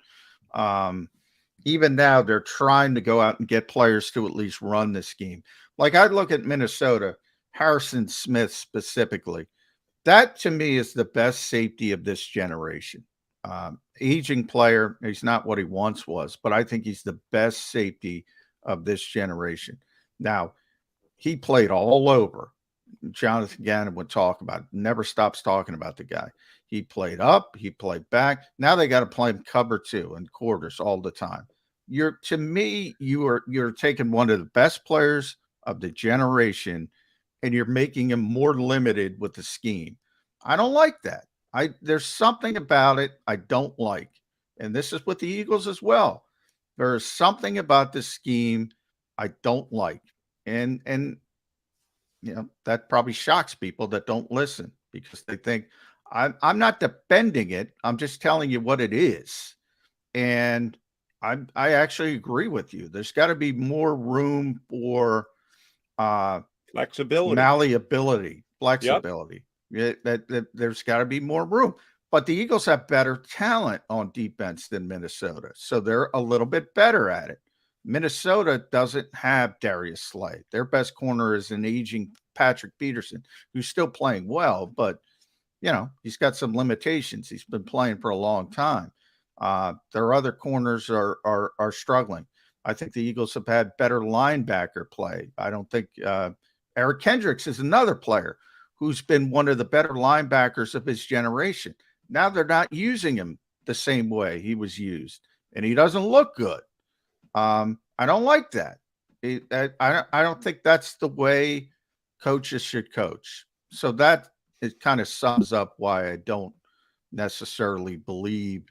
Even now, they're trying to go out and get players to at least run this game. Like I look at Minnesota, Harrison Smith specifically. That to me is the best safety of this generation. Aging player, he's not what he once was, but I think he's the best safety of this generation. Now, he played all over. Jonathan Gannon would talk about it, never stops talking about the guy. He played up, he played back. Now they got to play him cover 2 and quarters all the time. You're taking one of the best players of the generation and you're making him more limited with the scheme. I don't like that. There's something about it I don't like. And this is with the Eagles as well. There is something about this scheme I don't like. And you know, that probably shocks people that don't listen because they think I'm not defending it. I'm just telling you what it is. And I actually agree with you. There's got to be more room for flexibility, malleability, flexibility. Yep. That there's got to be more room. But the Eagles have better talent on defense than Minnesota, so they're a little bit better at it. Minnesota doesn't have Darius Slay. Their best corner is an aging Patrick Peterson, who's still playing well, but you know he's got some limitations. He's been playing for a long time. Their other corners are struggling. I think the Eagles have had better linebacker play. I don't think Eric Kendricks is another player who's been one of the better linebackers of his generation. Now they're not using him the same way he was used, and he doesn't look good. I don't like that. I don't think that's the way coaches should coach. So that it kind of sums up why I don't necessarily believe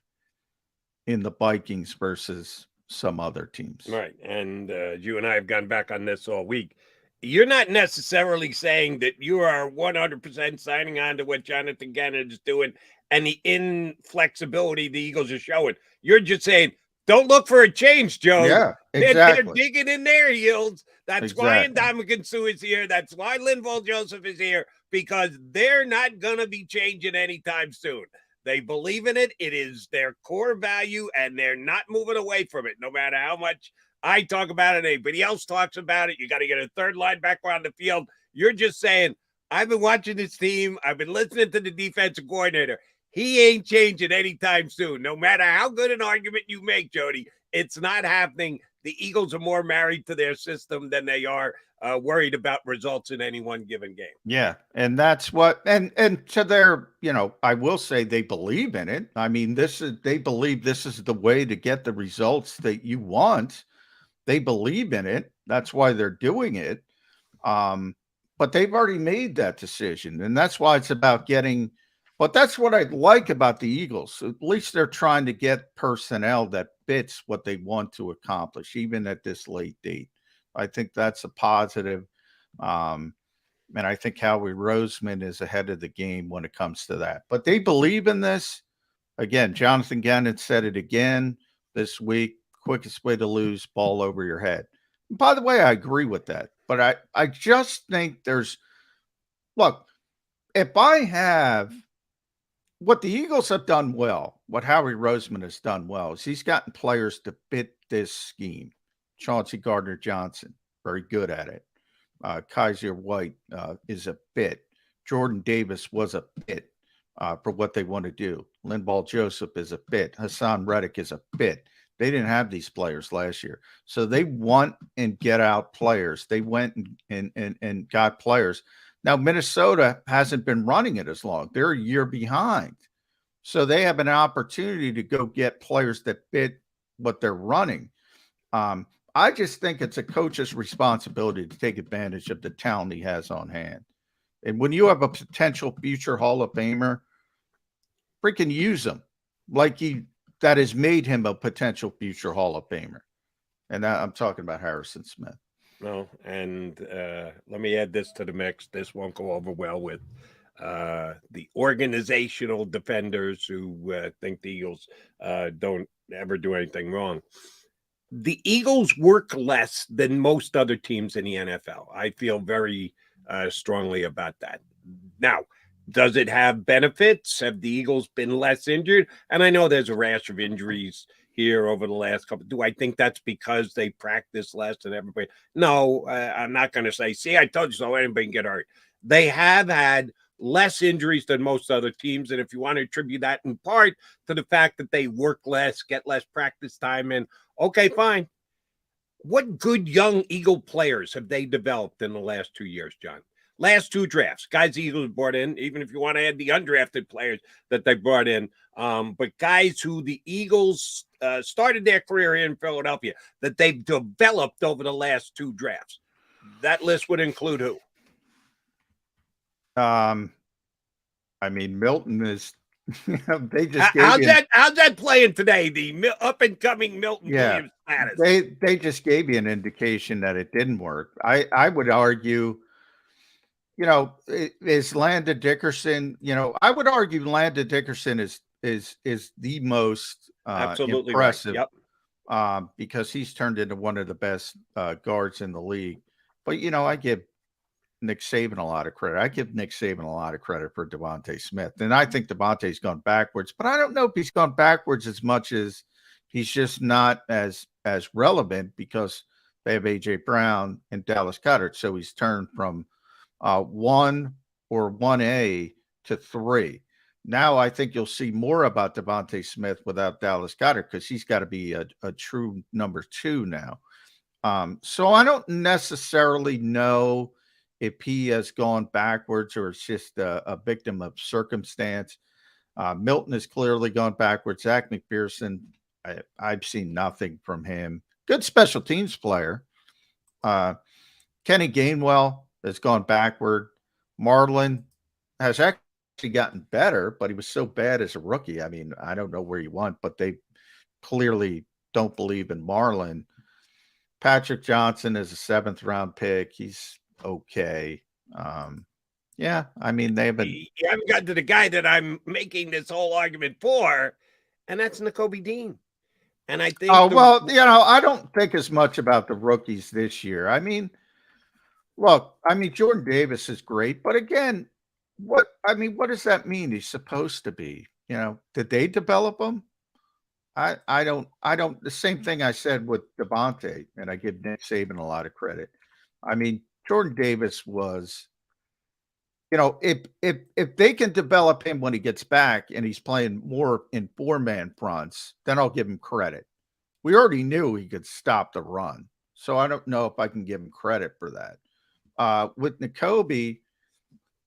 in the Vikings versus some other teams. Right. And you and I have gone back on this all week. You're not necessarily saying that you are 100% signing on to what Jonathan Gannon is doing and the inflexibility the Eagles are showing. You're just saying, don't look for a change, Joe. Yeah, exactly. They're digging in their heels. That's why Ndamukong Suh is here. That's why Linval Joseph is here, because they're not going to be changing anytime soon. They believe in it. It is their core value, and they're not moving away from it, no matter how much I talk about it, anybody else talks about it. You got to get a third linebacker on the field. You're just saying, I've been watching this team. I've been listening to the defensive coordinator. He ain't changing anytime soon. No matter how good an argument you make, Jody, it's not happening. The Eagles are more married to their system than they are worried about results in any one given game. Yeah, and that's what and to their, you know, I will say they believe in it. I mean, they believe this is the way to get the results that you want. They believe in it. That's why they're doing it. But they've already made that decision, and that's why it's about getting. But that's what I like about the Eagles. At least they're trying to get personnel that fits what they want to accomplish, even at this late date. I think that's a positive. And I think Howie Roseman is ahead of the game when it comes to that. But they believe in this. Again, Jonathan Gannon said it again this week. quickest way to lose, ball over your head. By the way, I agree with that. But I just think look, if I have what the Eagles have done well, what Howie Roseman has done well, is he's gotten players to fit this scheme. Chauncey Gardner-Johnson, very good at it. Kaiser White is a fit. Jordan Davis was a fit for what they want to do. Linval Joseph is a fit. Hassan Reddick is a fit. They didn't have these players last year. So they want and get out players. They went and got players. Now, Minnesota hasn't been running it as long. They're a year behind. So they have an opportunity to go get players that fit what they're running. I just think it's a coach's responsibility to take advantage of the talent he has on hand. And when you have a potential future Hall of Famer, freaking use him like that has made him a potential future Hall of Famer. And I'm talking about Harrison Smith. No, and let me add this to the mix. This won't go over well with the organizational defenders who think the Eagles don't ever do anything wrong. The Eagles work less than most other teams in the NFL. I feel very strongly about that. Now, does it have benefits? Have the Eagles been less injured? And I know there's a rash of injuries here over the last couple. Do I think that's because they practice less than everybody? No, I'm not going to say, see, I told you so, anybody can get hurt. They have had less injuries than most other teams. And if you want to attribute that in part to the fact that they work less, get less practice time in, okay, fine. What good young Eagle players have they developed in the last 2 years, John? Last two drafts, guys the Eagles brought in, even if you want to add the undrafted players that they brought in, but guys who the Eagles started their career in Philadelphia that they've developed over the last two drafts. That list would include who? I mean, Milton is. They just how's that playing today? The up and coming Milton Williams status. They just gave you an indication that it didn't work. I would argue. Is Landon Dickerson? I would argue Landon Dickerson is the most absolutely impressive. Right. Yep. Because he's turned into one of the best guards in the league. But I give Nick Saban a lot of credit. I give Nick Saban a lot of credit for Devontae Smith, and I think Devontae's gone backwards. But I don't know if he's gone backwards as much as he's just not as relevant because they have AJ Brown and Dallas Goedert. So he's turned from 1 or 1A to 3. Now I think you'll see more about Devontae Smith without Dallas Goedert because he's got to be a true number 2 now. So I don't necessarily know if he has gone backwards or it's just a victim of circumstance. Milton has clearly gone backwards. Zach McPherson, I've seen nothing from him. Good special teams player. Kenny Gainwell has gone backward. Marlin has actually gotten better, but he was so bad as a rookie. I mean, I don't know where you want, but they clearly don't believe in Marlin. Patrick Johnson is a 7th round pick. He's okay. Yeah, I mean, they haven't. You haven't gotten to the guy that I'm making this whole argument for, and that's Nakobe Dean. And I think. Oh, well, I don't think as much about the rookies this year. I mean, look, Jordan Davis is great, but again, what does that mean? He's supposed to be, did they develop him? I don't, the same thing I said with Devontae, and I give Nick Saban a lot of credit. I mean, Jordan Davis was, if they can develop him when he gets back and he's playing more in 4-man fronts, then I'll give him credit. We already knew he could stop the run. So I don't know if I can give him credit for that. With Nakobe,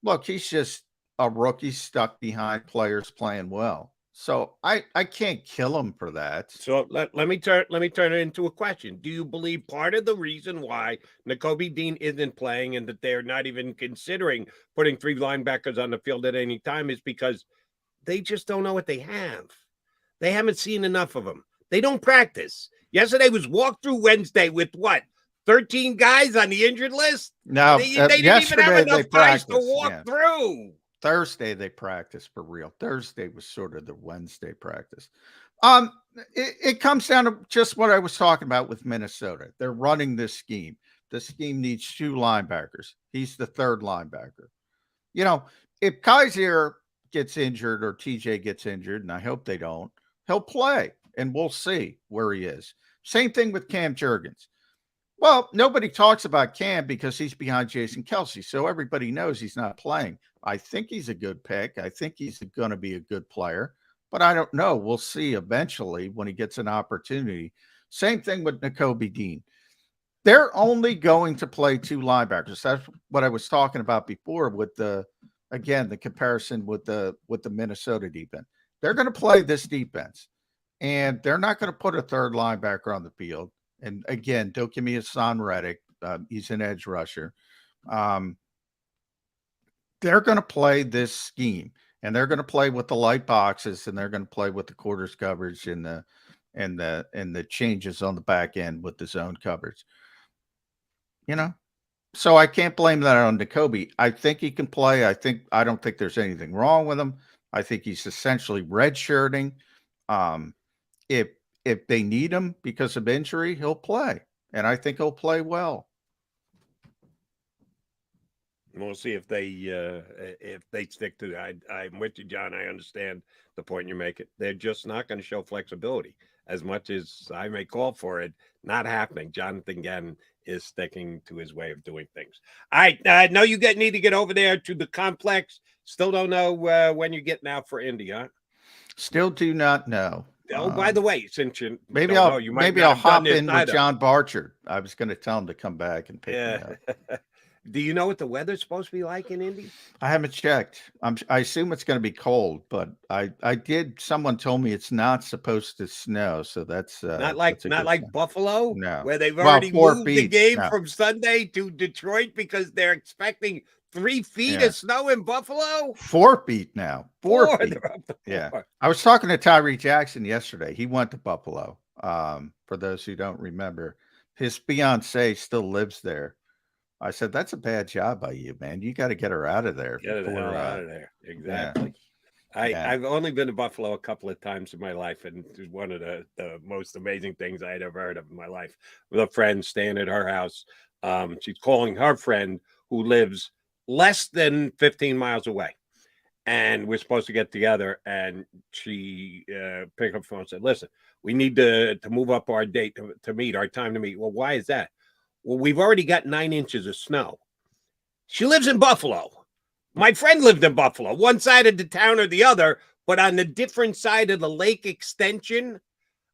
look, he's just a rookie stuck behind players playing well. So I can't kill him for that. So let me turn it into a question. Do you believe part of the reason why Nakobe Dean isn't playing and that they're not even considering putting 3 linebackers on the field at any time is because they just don't know what they have? They haven't seen enough of them. They don't practice. Yesterday was walkthrough Wednesday with what? 13 guys on the injured list? No, they didn't even have enough guys to walk through. Thursday they practiced for real. Thursday was sort of the Wednesday practice. it comes down to just what I was talking about with Minnesota. They're running this scheme. The scheme needs 2 linebackers. He's the 3rd linebacker. If Kaiser gets injured or TJ gets injured, and I hope they don't, he'll play, and we'll see where he is. Same thing with Cam Jurgens. Well, nobody talks about Cam because he's behind Jason Kelce, so everybody knows he's not playing. I think he's a good pick. I think he's going to be a good player, but I don't know. We'll see eventually when he gets an opportunity. Same thing with Nakobe Dean. They're only going to play 2 linebackers. That's what I was talking about before with the comparison with the Minnesota defense. They're going to play this defense, and they're not going to put a 3rd linebacker on the field. And again, don't give me Hassan Reddick. He's an edge rusher. They're going to play this scheme, and they're going to play with the light boxes, and they're going to play with the quarters coverage and the changes on the back end with the zone coverage. So I can't blame that on Nakobe. I think he can play. I don't think there's anything wrong with him. I think he's essentially redshirting. If they need him because of injury, he'll play, and I think he'll play well. We'll see if they stick to that. I'm with you, John. I understand the point you're making. They're just not going to show flexibility as much as I may call for it. Not happening. Jonathan Gannon is sticking to his way of doing things. I know you need to get over there to the complex. Still don't know when you're getting out for Indy, huh? Still do not know. Oh, by the way, since you maybe I'll hop in with John Barchard. I was going to tell him to come back and pick me up. Do you know what the weather's supposed to be like in Indy? I haven't checked. I assume it's going to be cold, but I did. Someone told me it's not supposed to snow, so that's not like Buffalo, no, where they've already moved the game no. from Sunday to Detroit because they're expecting 3 feet of snow in Buffalo. 4 feet now. 4 feet. Yeah. I was talking to Tyree Jackson yesterday. He went to Buffalo. For those who don't remember, his fiance still lives there. I said, that's a bad job by you, man. You got to get her out of there. Get her out of there. Exactly. Yeah. I've only been to Buffalo a couple of times in my life, and it was one of the most amazing things I had ever heard of in my life. With a friend staying at her house. She's calling her friend who lives less than 15 miles away. And we're supposed to get together, and she picked up the phone and said, listen, we need to move up our date to meet, our time to meet. Well, why is that? Well, we've already got 9 inches of snow. She lives in Buffalo. My friend lived in Buffalo, one side of the town or the other, but on the different side of the lake extension.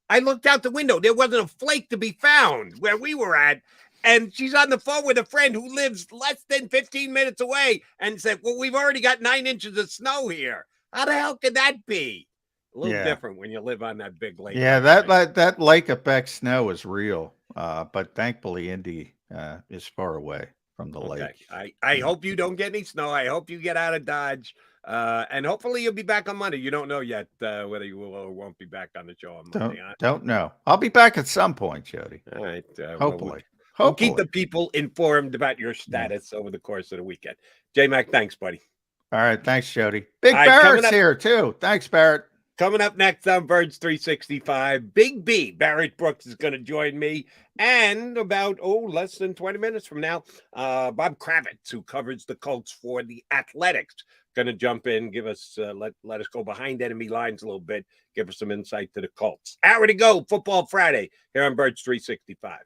I looked out the window. There wasn't a flake to be found where we were at. And she's on the phone with a friend who lives less than 15 minutes away and said, well, we've already got 9 inches of snow here. How the hell could that be? A little different when you live on that big lake. Yeah, that lake effect snow is real. But thankfully, Indy is far away from the lake. I hope you don't get any snow. I hope you get out of Dodge. And hopefully you'll be back on Monday. You don't know yet whether you will or won't be back on the show on Monday. Don't know. I'll be back at some point, Jody. All right. Hopefully. We'll keep the people informed about your status over the course of the weekend. J-Mac, thanks, buddy. All right. Thanks, Jody. Big Barrett's here, too. Thanks, Barrett. Coming up next on Birds 365, Big B, Barrett Brooks, is going to join me. And about, less than 20 minutes from now, Bob Kravitz, who covers the Colts for The Athletics, going to jump in, give us, let us go behind enemy lines a little bit, give us some insight to the Colts. Hour to go, Football Friday, here on Birds 365.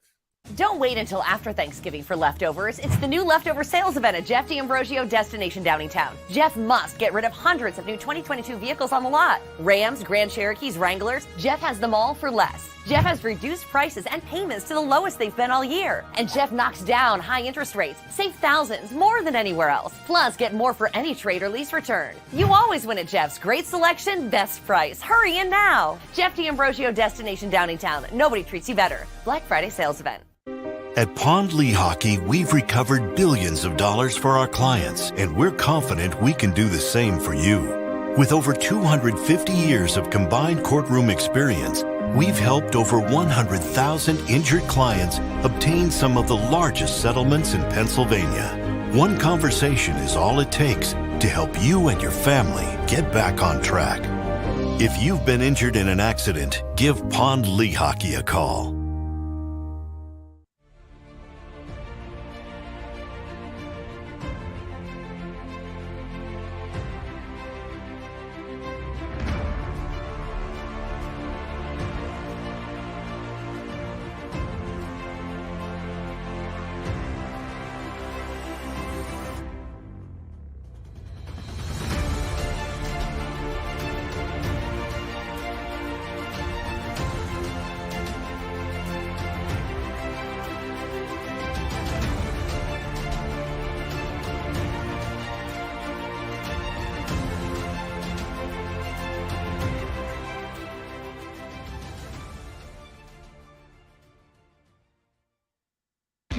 Don't wait until after Thanksgiving for leftovers. It's the new leftover sales event at Jeff D'Ambrosio Destination Downingtown. Jeff must get rid of hundreds of new 2022 vehicles on the lot. Rams, Grand Cherokees, Wranglers. Jeff has them all for less. Jeff has reduced prices and payments to the lowest they've been all year. And Jeff knocks down high interest rates. Save thousands more than anywhere else. Plus, get more for any trade or lease return. You always win at Jeff's. Great selection, best price. Hurry in now. Jeff D'Ambrosio Destination Downingtown. Nobody treats you better. Black Friday sales event. At Pond Lehocky, we've recovered billions of dollars for our clients, and we're confident we can do the same for you. With over 250 years of combined courtroom experience, we've helped over 100,000 injured clients obtain some of the largest settlements in Pennsylvania. One conversation is all it takes to help you and your family get back on track. If you've been injured in an accident, give Pond Lehocky a call.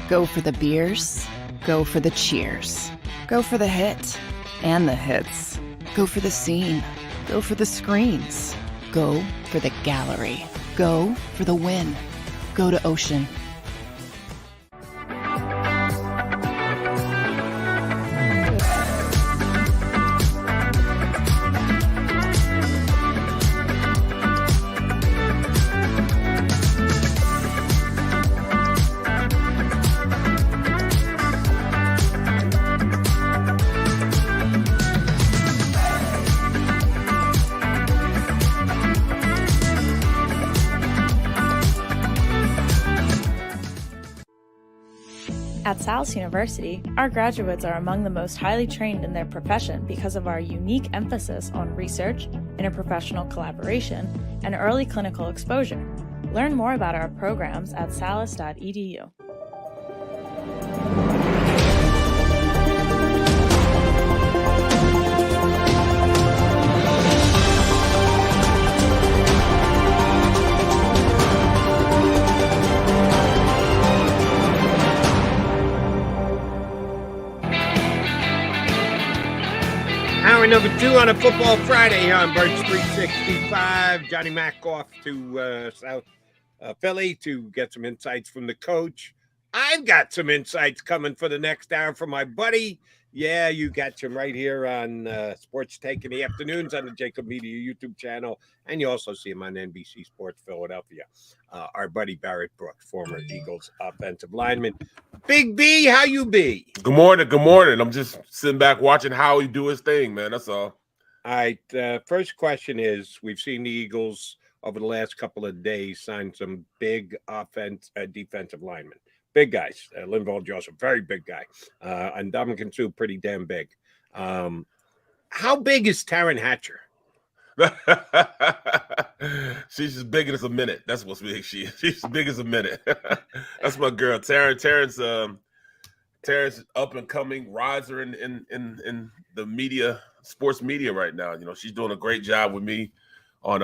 Go for the beers, go for the cheers, go for the hit and the hits, go for the scene, go for the screens, go for the gallery, go for the win, go to Ocean. At Salus University, our graduates are among the most highly trained in their profession because of our unique emphasis on research, interprofessional collaboration, and early clinical exposure. Learn more about our programs at salus.edu. Hour number 2 on a Football Friday here on Birds 365. Johnny Mack off to South Philly to get some insights from the coach. I've got some insights coming for the next hour from my buddy. Yeah, you got him right here on Sports Take in the afternoons on the JAKIB Media YouTube channel. And you also see him on NBC Sports Philadelphia. Our buddy Barrett Brooks, former Eagles offensive lineman. Big B, how you be? Good morning. Good morning. I'm just sitting back watching Howie do his thing, man. That's all. All right. First question is, we've seen the Eagles over the last couple of days sign some big defensive linemen. Big guys. Linval Joseph, very big guy. And Dominican Sue, pretty damn big. How big is Taryn Hatcher? She's as big as a minute. That's what's big. She's as big as a minute. That's my girl. Terrence up and coming riser in the media, sports media right now. You know, she's doing a great job with me on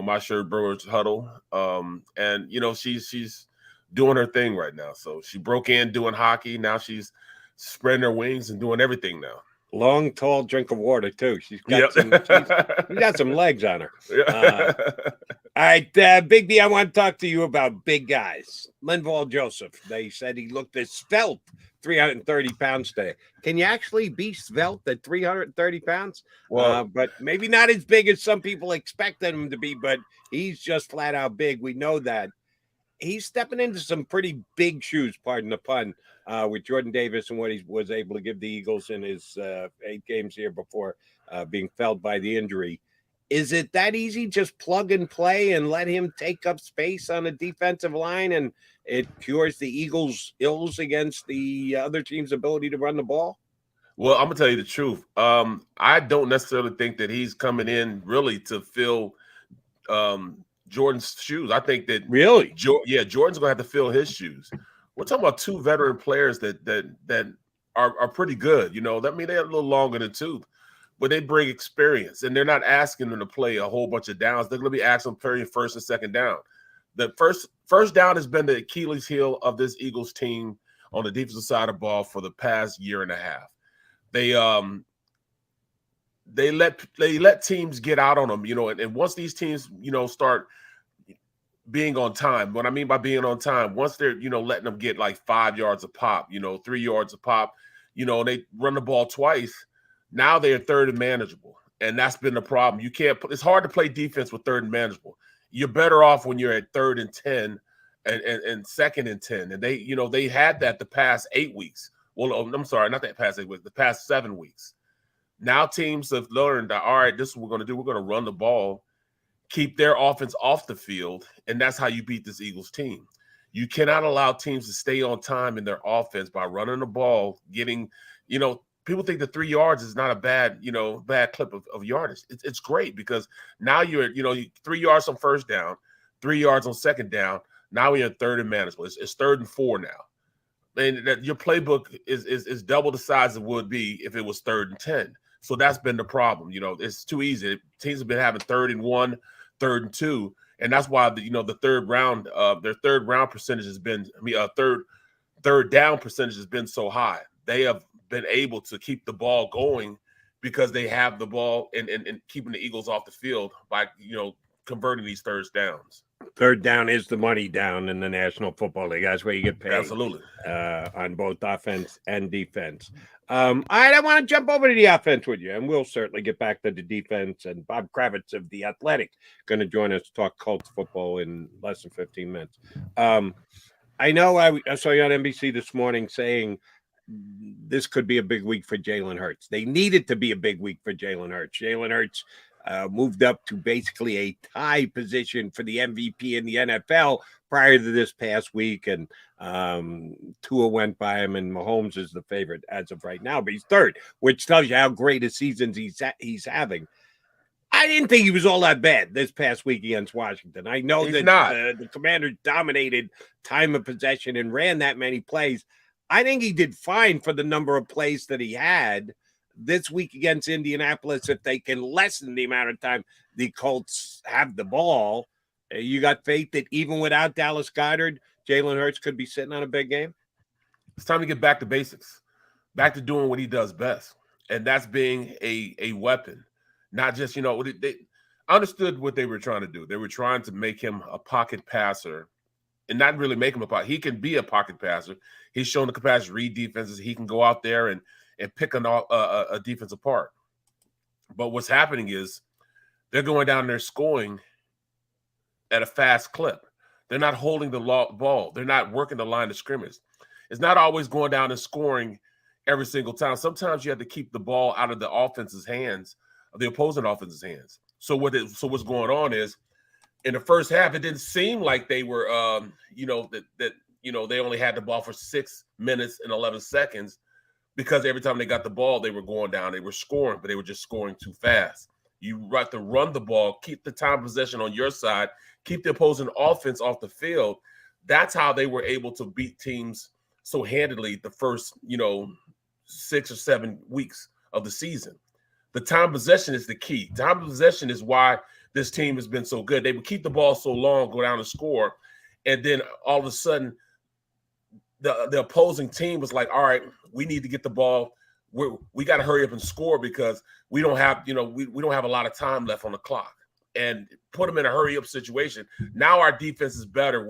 my Shirt Brewers huddle. And you know, she's doing her thing right now. So she broke in doing hockey. Now she's spreading her wings and doing everything now. Long, tall drink of water, too. She's got she's got some legs on her. All right, Big B, I want to talk to you about big guys. Linval Joseph, they said he looked as svelte, 330 pounds today. Can you actually be svelte at 330 pounds? Well, but maybe not as big as some people expected him to be, but he's just flat out big. We know that. He's stepping into some pretty big shoes, pardon the pun, with Jordan Davis and what he was able to give the Eagles in his 8 games here before being felled by the injury. Is it that easy? Just plug and play and let him take up space on a defensive line and it cures the Eagles' ills against the other team's ability to run the ball? Well, I'm going to tell you the truth. I don't necessarily think that he's coming in really to fill Jordan's shoes. I think that really, Jordan's gonna have to fill his shoes. We're talking about 2 veteran players that are pretty good. You know, I mean, they're a little longer than tooth, but they bring experience, and they're not asking them to play a whole bunch of downs. They're gonna be asking them to play first and second down. The first down has been the Achilles heel of this Eagles team on the defensive side of the ball for the past year and a half. They let teams get out on them, you know, and once these teams, you know, start being on time, what I mean by being on time, once they're, you know, letting them get like 5 yards a pop, you know, 3 yards a pop, you know, and they run the ball twice, now they're third and manageable. And that's been the problem. You can't. It's hard to play defense with third and manageable. You're better off when you're at 3rd and 10 and 2nd and 10. And they had that the past 8 weeks. Well, I'm sorry, not that past 8 weeks, the past 7 weeks. Now teams have learned that, all right, this is what we're going to do. We're going to run the ball, keep their offense off the field, and that's how you beat this Eagles team. You cannot allow teams to stay on time in their offense by running the ball, getting, people think the 3 yards is not a bad clip of yardage. It's great because now you're 3 yards on first down, 3 yards on second down. Now we're in 3rd and manageable. It's 3rd and 4 now. And that your playbook is double the size it would be if it was 3rd and 10. So that's been the problem. It's too easy. Teams have been having 3rd and 1, 3rd and 2, and that's why the third round, their third round percentage has been, third down percentage has been so high. They have been able to keep the ball going because they have the ball and keeping the Eagles off the field by converting these third downs. Third down is the money down in the National Football League. That's where you get paid. Absolutely. On both offense and defense. All right, I want to jump over to the offense with you, and we'll certainly get back to the defense. And Bob Kravitz of The Athletic going to join us to talk Colts football in less than 15 minutes. I know I saw you on NBC this morning saying this could be a big week for Jalen Hurts. They needed to be a big week for Jalen Hurts. Jalen Hurts moved up to basically a tie position for the MVP in the NFL prior to this past week, and Tua went by him, and Mahomes is the favorite as of right now, but he's 3rd, which tells you how great a season he's having. I didn't think he was all that bad this past week against Washington. I know that the Commanders dominated time of possession and ran that many plays. I think he did fine for the number of plays that he had this week against Indianapolis. If they can lessen the amount of time the Colts have the ball, you got faith that even without Dallas Goedert, Jalen Hurts could be sitting on a big game? It's time to get back to basics, back to doing what he does best, and that's being a weapon. Not just, they understood what they were trying to do. They were trying to make him a pocket passer and not really make him a pocket. He can be a pocket passer. He's shown the capacity to read defenses. He can go out there and pick a defense apart. But what's happening is they're going down there scoring at a fast clip. They're not holding the ball. They're not working the line of scrimmage. It's not always going down and scoring every single time. Sometimes you have to keep the ball out of the offense's hands, the opposing offense's hands. So what's going on is in the first half, it didn't seem like they were, they only had the ball for 6 minutes and 11 seconds because every time they got the ball, they were going down. They were scoring, but they were just scoring too fast. You have to run the ball, keep the time possession on your side, keep the opposing offense off the field. That's how they were able to beat teams so handily the first, 6 or 7 weeks of the season. The time possession is the key. Time possession is why this team has been so good. They would keep the ball so long, go down and score, and then all of a sudden the opposing team was like, all right, we need to get the ball. We got to hurry up and score because we don't have, we don't have a lot of time left on the clock, and put them in a hurry up situation. Now our defense is better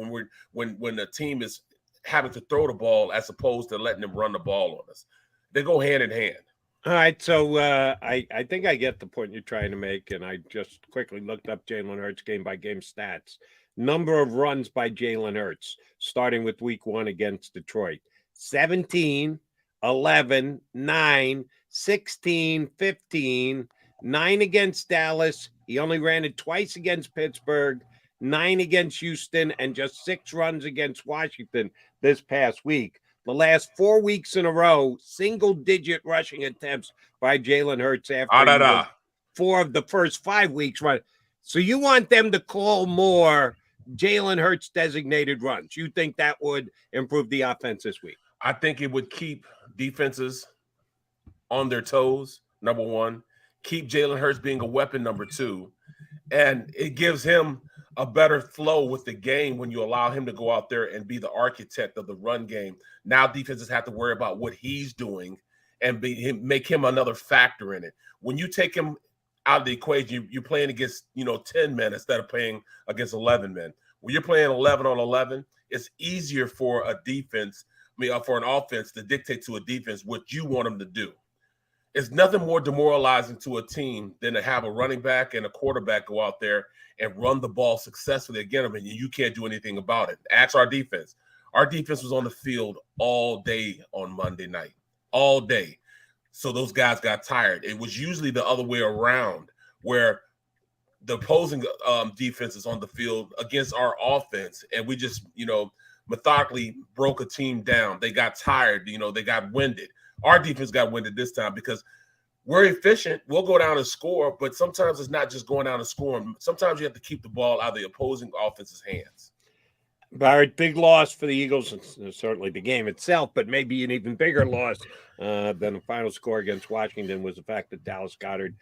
when the team is having to throw the ball as opposed to letting them run the ball on us. They go hand in hand. All right, so I think I get the point you're trying to make, and I just quickly looked up Jalen Hurts game-by-game stats. Number of runs by Jalen Hurts, starting with week 1 against Detroit. 17, 11, 9, 16, 15, 9 against Dallas. He only ran it twice against Pittsburgh, 9 against Houston, and just 6 runs against Washington this past week. The last 4 weeks in a row, single-digit rushing attempts by Jalen Hurts after 4 of the first 5 weeks. So you want them to call more Jalen Hurts designated runs. You think that would improve the offense this week? I think it would keep defenses on their toes, number one. Keep Jalen Hurts being a weapon, number 2. And it gives him a better flow with the game when you allow him to go out there and be the architect of the run game. Now defenses have to worry about what he's doing and make him another factor in it. When you take him out of the equation, you're playing against 10 men instead of playing against 11 men. When you're playing 11 on 11, it's easier for a defense, for an offense to dictate to a defense what you want them to do. it's nothing more demoralizing to a team than to have a running back and a quarterback go out there and run the ball successfully again, and you can't do anything about it. Ask our defense. Our defense was on the field all day on Monday night, all day. So those guys got tired. It was usually the other way around, where the opposing defense is on the field against our offense, and we just, methodically broke a team down. They got tired, they got winded. Our defense got winded this time because we're efficient. We'll go down and score, but sometimes it's not just going down and scoring. Sometimes you have to keep the ball out of the opposing offense's hands. Barrett, big loss for the Eagles, and certainly the game itself, but maybe an even bigger loss than the final score against Washington was the fact that Dallas Goedert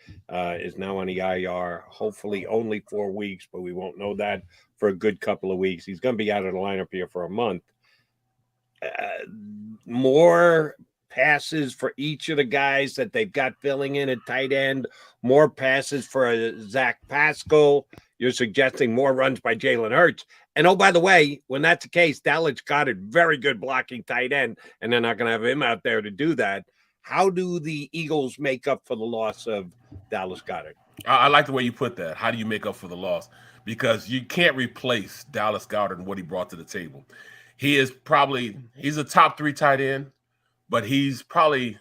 is now on the IR, hopefully only 4 weeks, but we won't know that for a good couple of weeks. He's going to be out of the lineup here for a month. More passes for each of the guys that they've got filling in at tight end, more passes for Zach Pascal. You're suggesting more runs by Jalen Hurts. And oh, by the way, when that's the case, Dallas Goedert, very good blocking tight end, and they're not going to have him out there to do that. How do the Eagles make up for the loss of Dallas Goedert? I like the way you put that. How do you make up for the loss? Because you can't replace Dallas Goedert and what he brought to the table. He's a top 3 tight end, but he's probably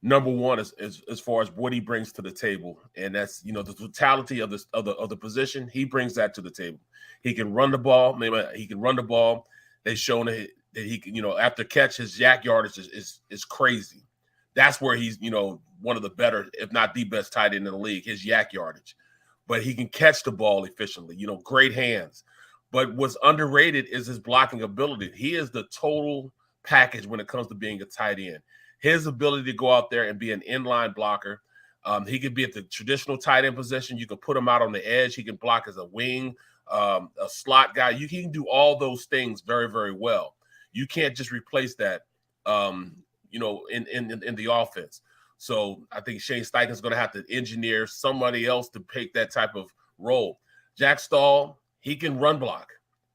number one as far as what he brings to the table, and that's the totality of the position. He brings that to the table. He can run the ball. Maybe he can run the ball. They've shown that he can. After catch, his yak yardage is crazy. That's where he's one of the better, if not the best, tight end in the league. His yak yardage, but he can catch the ball efficiently. Great hands. But what's underrated is his blocking ability. He is the total package when it comes to being a tight end. His ability to go out there and be an inline blocker. He could be at the traditional tight end position. You can put him out on the edge. He can block as a wing, a slot guy. He can do all those things very, very well. You can't just replace that, in the offense. So I think Shane Steichen's going to have to engineer somebody else to take that type of role. Jack Stahl, he can run block.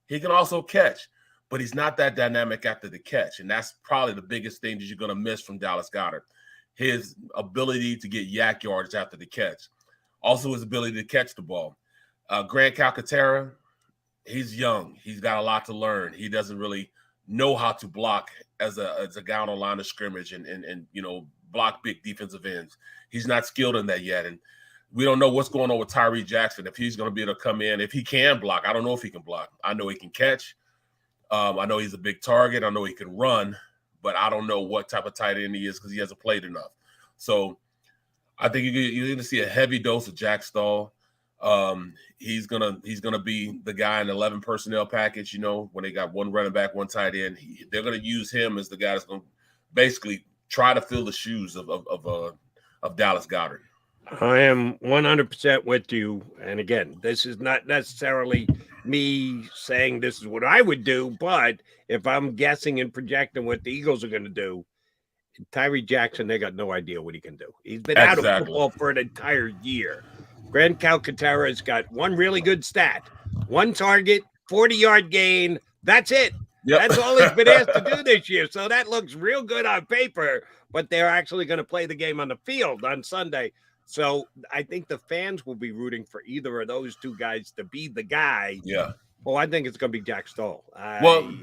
He can also catch, but he's not that dynamic after the catch. And that's probably the biggest thing that you're going to miss from Dallas Goedert. His ability to get yak yardage after the catch. Also his ability to catch the ball. Grant Calcaterra, he's young. He's got a lot to learn. He doesn't really know how to block as a guy on the line of scrimmage and block big defensive ends. He's not skilled in that yet. And we don't know what's going on with Tyree Jackson, if he's going to be able to come in, if he can block. I don't know if he can block. I know he can catch. I know he's a big target. I know he can run, but I don't know what type of tight end he is because he hasn't played enough. So I think you're going to see a heavy dose of Jack Stahl. He's gonna be the guy in the 11 personnel package. When they got one running back, one tight end, they're going to use him as the guy that's going to basically try to fill the shoes of Dallas Goedert. I am 100% with you. And again, this is not necessarily me saying this is what I would do, but if I'm guessing and projecting what the Eagles are going to do, Tyree Jackson, they got no idea what he can do. He's been out of football for an entire year. Grant Calcaterra has got one really good stat. One target, 40-yard gain. That's it. Yep. That's all he's been asked to do this year. So that looks real good on paper, but they're actually going to play the game on the field on Sunday. So I think the fans will be rooting for either of those two guys to be the guy. Yeah. Well, I think it's going to be Jack Stahl. Well,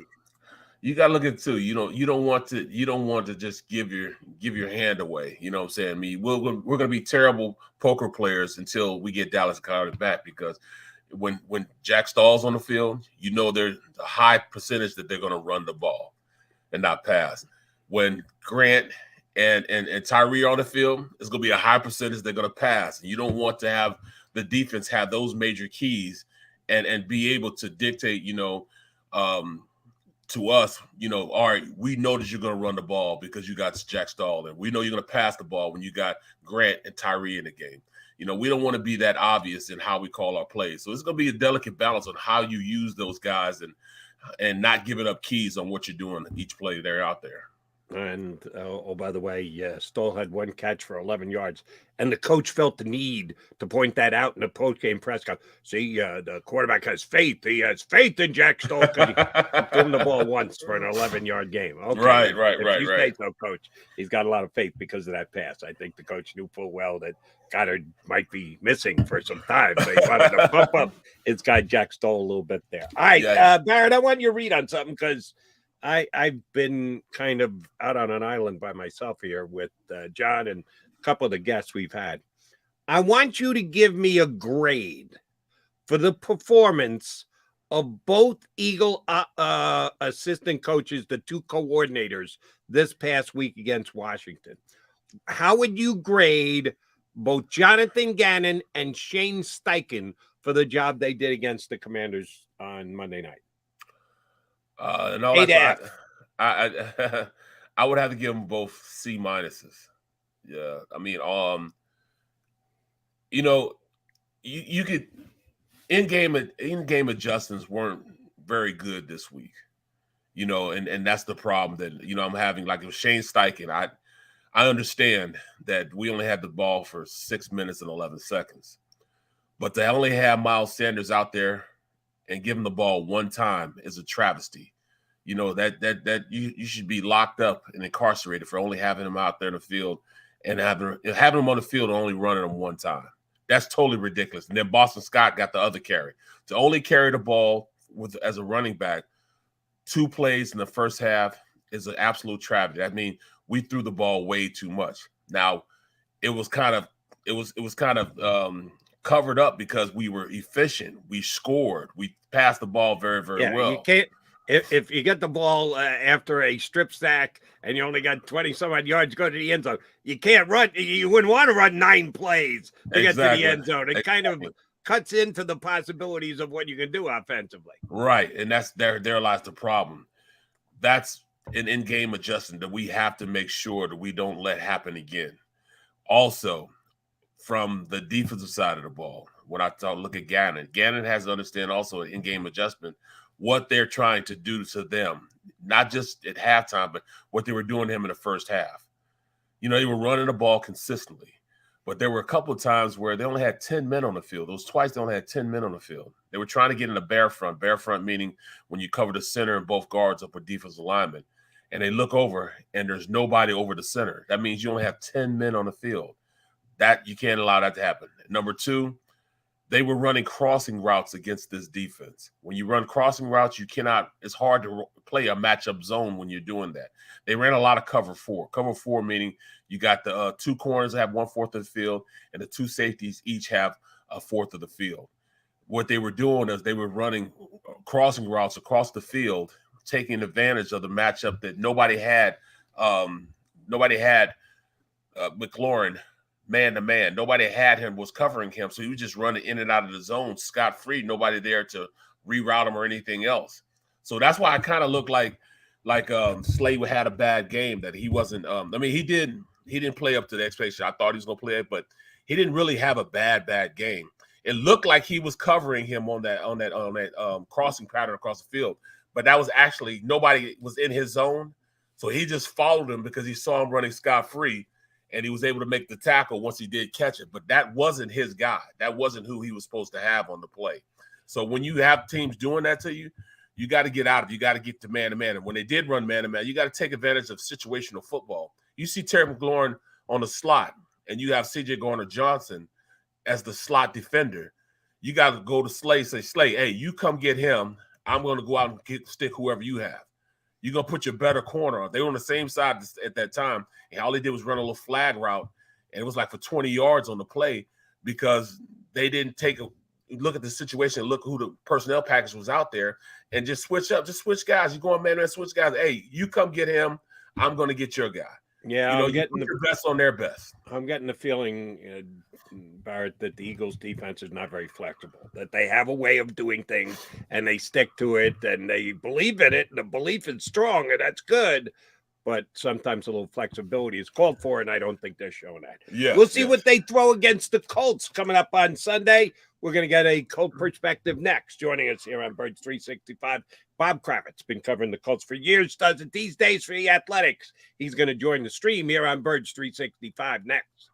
you got to look at it too. You don't want to just give your hand away. You know what I'm saying? I mean, we're going to be terrible poker players until we get Dallas Goedert back, because when Jack Stahl's on the field, there's a high percentage that they're going to run the ball and not pass. When Grant and Tyree are on the field, it's going to be a high percentage they're going to pass. And you don't want to have the defense have those major keys and be able to dictate, to us, all right, we know that you're going to run the ball because you got Jack Stahl, and we know you're going to pass the ball when you got Grant and Tyree in the game. We don't want to be that obvious in how we call our plays. So it's going to be a delicate balance on how you use those guys and not giving up keys on what you're doing each play they're out there. And oh, by the way, Stoll had one catch for 11 yards, and the coach felt the need to point that out in the post-game press conference. See, the quarterback has faith. He has faith in Jack Stoll because he threw him the ball once for an 11-yard game. Okay, Right. You say so, Coach. He's got a lot of faith because of that pass. I think the coach knew full well that Goddard might be missing for some time, so he wanted to bump up his guy Jack Stoll a little bit there. All right, Barrett, I want you to read on something because I've been kind of out on an island by myself here with John and a couple of the guests we've had. I want you to give me a grade for the performance of both Eagle assistant coaches, the two coordinators, this past week against Washington. How would you grade both Jonathan Gannon and Shane Steichen for the job they did against the Commanders on Monday night? No, I would have to give them both C minuses. Yeah, I mean, you could in-game adjustments weren't very good this week. And that's the problem that I'm having. Like with Shane Steichen, I understand that we only had the ball for 6 minutes and 11 seconds, but to only have Miles Sanders out there and give him the ball one time is a travesty. That you should be locked up and incarcerated for only having him out there in the field and having him on the field and only running him one time. That's totally ridiculous. And then Boston Scott got the other carry. To only carry the ball as a running back 2 plays in the first half is an absolute tragedy. I mean, we threw the ball way too much. Now, it was kind of covered up because we were efficient. We scored. We passed the ball very, very well. You can't. If you get the ball after a strip sack and you only got 20-some-odd yards, go to the end zone. You can't run. You wouldn't want to run 9 plays to get to the end zone. It kind of cuts into the possibilities of what you can do offensively. Right, and that's there lies the problem. That's an in-game adjustment that we have to make sure that we don't let happen again. Also, from the defensive side of the ball, when I look at Gannon has to understand also an in-game adjustment what they're trying to do to them, not just at halftime, but what they were doing to him in the first half. They were running the ball consistently, but there were a couple of times where they only had 10 men on the field. Those twice they only had 10 men on the field. They were trying to get in a bear front meaning when you cover the center and both guards up with defensive linemen, and they look over and there's nobody over the center. That means you only have 10 men on the field. That you can't allow that to happen. Number 2, they were running crossing routes against this defense. When you run crossing routes, it's hard to play a matchup zone when you're doing that. They ran a lot of cover 4. Cover 4 meaning you got the 2 corners that have 1/4 of the field and the 2 safeties each have 1/4 of the field. What they were doing is they were running crossing routes across the field, taking advantage of the matchup that nobody had McLaurin man-to-man. Nobody had him, was covering him, so he was just running in and out of the zone scot-free. Nobody there to reroute him or anything else. So that's why I kind of look like Slade had a bad game, that he wasn't he didn't play up to the expectation. I thought he was going to play it, but he didn't really have a bad game. It looked like he was covering him on that crossing pattern across the field, but that was actually nobody was in his zone, so he just followed him because he saw him running scot-free. And he was able to make the tackle once he did catch it. But that wasn't his guy. That wasn't who he was supposed to have on the play. So when you have teams doing that to you, you got to get out of it. You got to get to man-to-man. And when they did run man-to-man, you got to take advantage of situational football. You see Terry McLaurin on the slot, and you have C.J. Garner-Johnson as the slot defender. You got to go to Slade, say, Slade, hey, you come get him. I'm going to go out and stick whoever you have. You're going to put your better corner on. They were on the same side at that time, and all they did was run a little flag route, and it was like for 20 yards on the play because they didn't take a look at the situation, look who the personnel package was out there, and just switch up, just switch guys. You're going man-to-man, switch guys. Hey, you come get him. I'm going to get your guy. Yeah, I'm getting the best on their best. I'm getting the feeling, Barrett, that the Eagles' defense is not very flexible. That they have a way of doing things and they stick to it and they believe in it, and the belief is strong, and that's good. but sometimes a little flexibility is called for, and I don't think they're showing that. Yeah, We'll see what they throw against the Colts coming up on Sunday. We're going to get a Colt perspective next. Joining us here on Birds 365, Bob Kravitz, been covering the Colts for years, does it these days for the Athletics. He's going to join the stream here on Birds 365 next.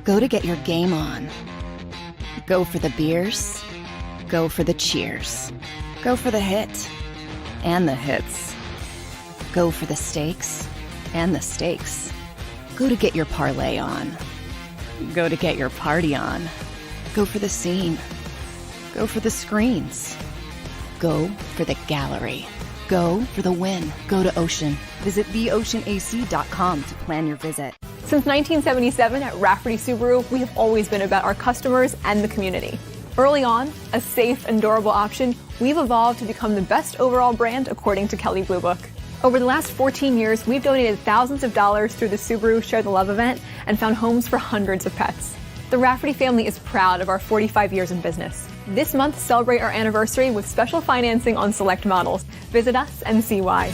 Go to get your game on. Go for the beers. Go for the cheers. Go for the hit and the hits. Go for the stakes and the stakes. Go to get your parlay on. Go to get your party on. Go for the scene. Go for the screens. Go for the gallery. Go for the win. Go to Ocean. Visit theoceanac.com to plan your visit. Since 1977 at Rafferty Subaru, we have always been about our customers and the community. Early on, a safe and durable option, we've evolved to become the best overall brand according to Kelley Blue Book. Over the last 14 years, we've donated thousands of dollars through the Subaru Share the Love event and found homes for hundreds of pets. The Rafferty family is proud of our 45 years in business. This month, celebrate our anniversary with special financing on select models. Visit us and see why.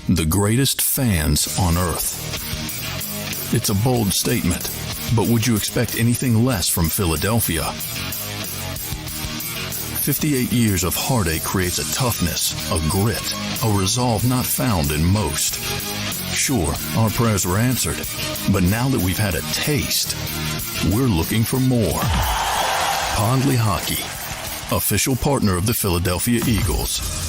The greatest fans on earth. It's a bold statement, but would you expect anything less from Philadelphia? 58 years of heartache creates a toughness, a grit, a resolve not found in most. Sure, our prayers were answered, but now that we've had a taste, we're looking for more. Pondley Hockey, official partner of the Philadelphia Eagles.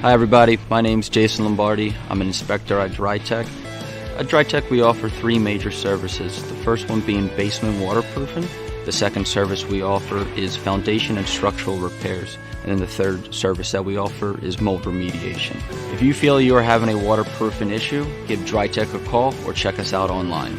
Hi everybody, my name's Jason Lombardi. I'm an inspector at DryTech. At DryTech we offer three major services, the first one being basement waterproofing, the second service we offer is foundation and structural repairs, and then the third service that we offer is mold remediation. If you feel you are having a waterproofing issue, give DryTech a call or check us out online.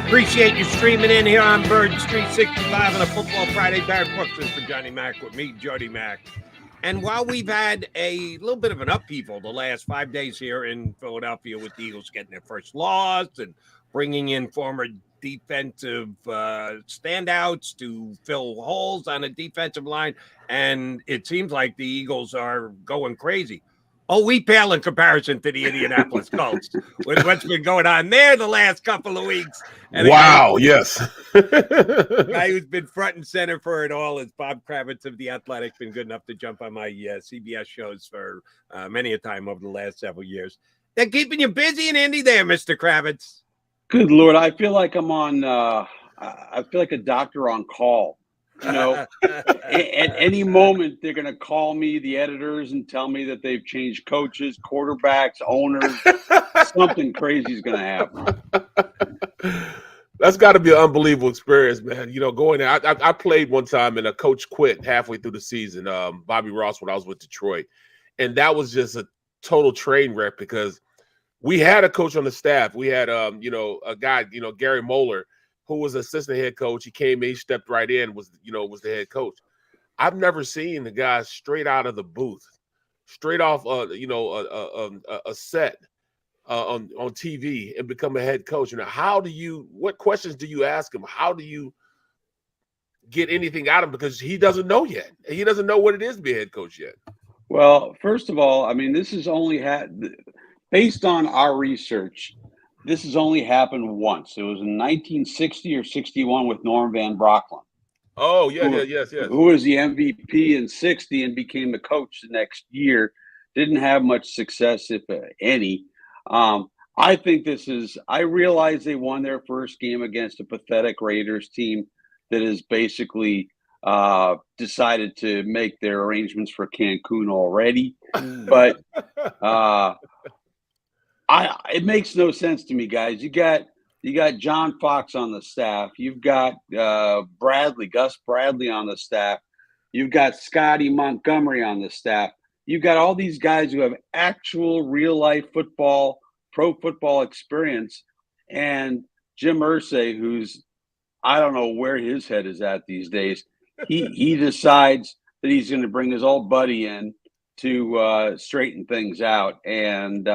Appreciate you streaming in here on Birds 365 on a Football Friday. Barrett Brooks in for Johnny Mac with me, Jody Mac. And while we've had a little bit of an upheaval the last 5 days here in Philadelphia with the Eagles getting their first loss and bringing in former defensive standouts to fill holes on a defensive line, and it seems like the Eagles are going crazy. Oh, we pale in comparison to the Indianapolis Colts with what's been going on there the last couple of weeks. And wow, yes. Guy who's been front and center for it all is Bob Kravitz of The Athletic. Been good enough to jump on my CBS shows for many a time over the last several years. They're keeping you busy in Indy there, Mr. Kravitz. Good Lord, I feel like I'm on, I feel like a doctor on call. You know, at any moment, they're going to call me, the editors, and tell me that they've changed coaches, quarterbacks, owners. Something crazy is going to happen. That's got to be an unbelievable experience, man. You know, going there. I played one time and a coach quit halfway through the season, Bobby Ross, when I was with Detroit. And that was just a total train wreck because we had a coach on the staff. We had, a guy, Gary Moeller, who was assistant head coach. He came in, he stepped right in, was the head coach. I've never seen the guy straight out of the booth, straight off, a set on TV and become a head coach. What questions do you ask him? How do you get anything out of him? Because he doesn't know yet. He doesn't know what it is to be a head coach yet. Well, first of all, I mean, this has only based on our research, this has only happened once. It was in 1960 or 61 with Norm Van Brocklin. Oh, yes. Who was the MVP in 60 and became the coach the next year. Didn't have much success, if any. I think I realize they won their first game against a pathetic Raiders team that has basically decided to make their arrangements for Cancun already. But it makes no sense to me, guys. You got John Fox on the staff. You've got Gus Bradley on the staff. You've got Scotty Montgomery on the staff. You've got all these guys who have actual real life football, pro football experience. And Jim Irsay, who's, I don't know where his head is at these days. He decides that he's going to bring his old buddy in to straighten things out. And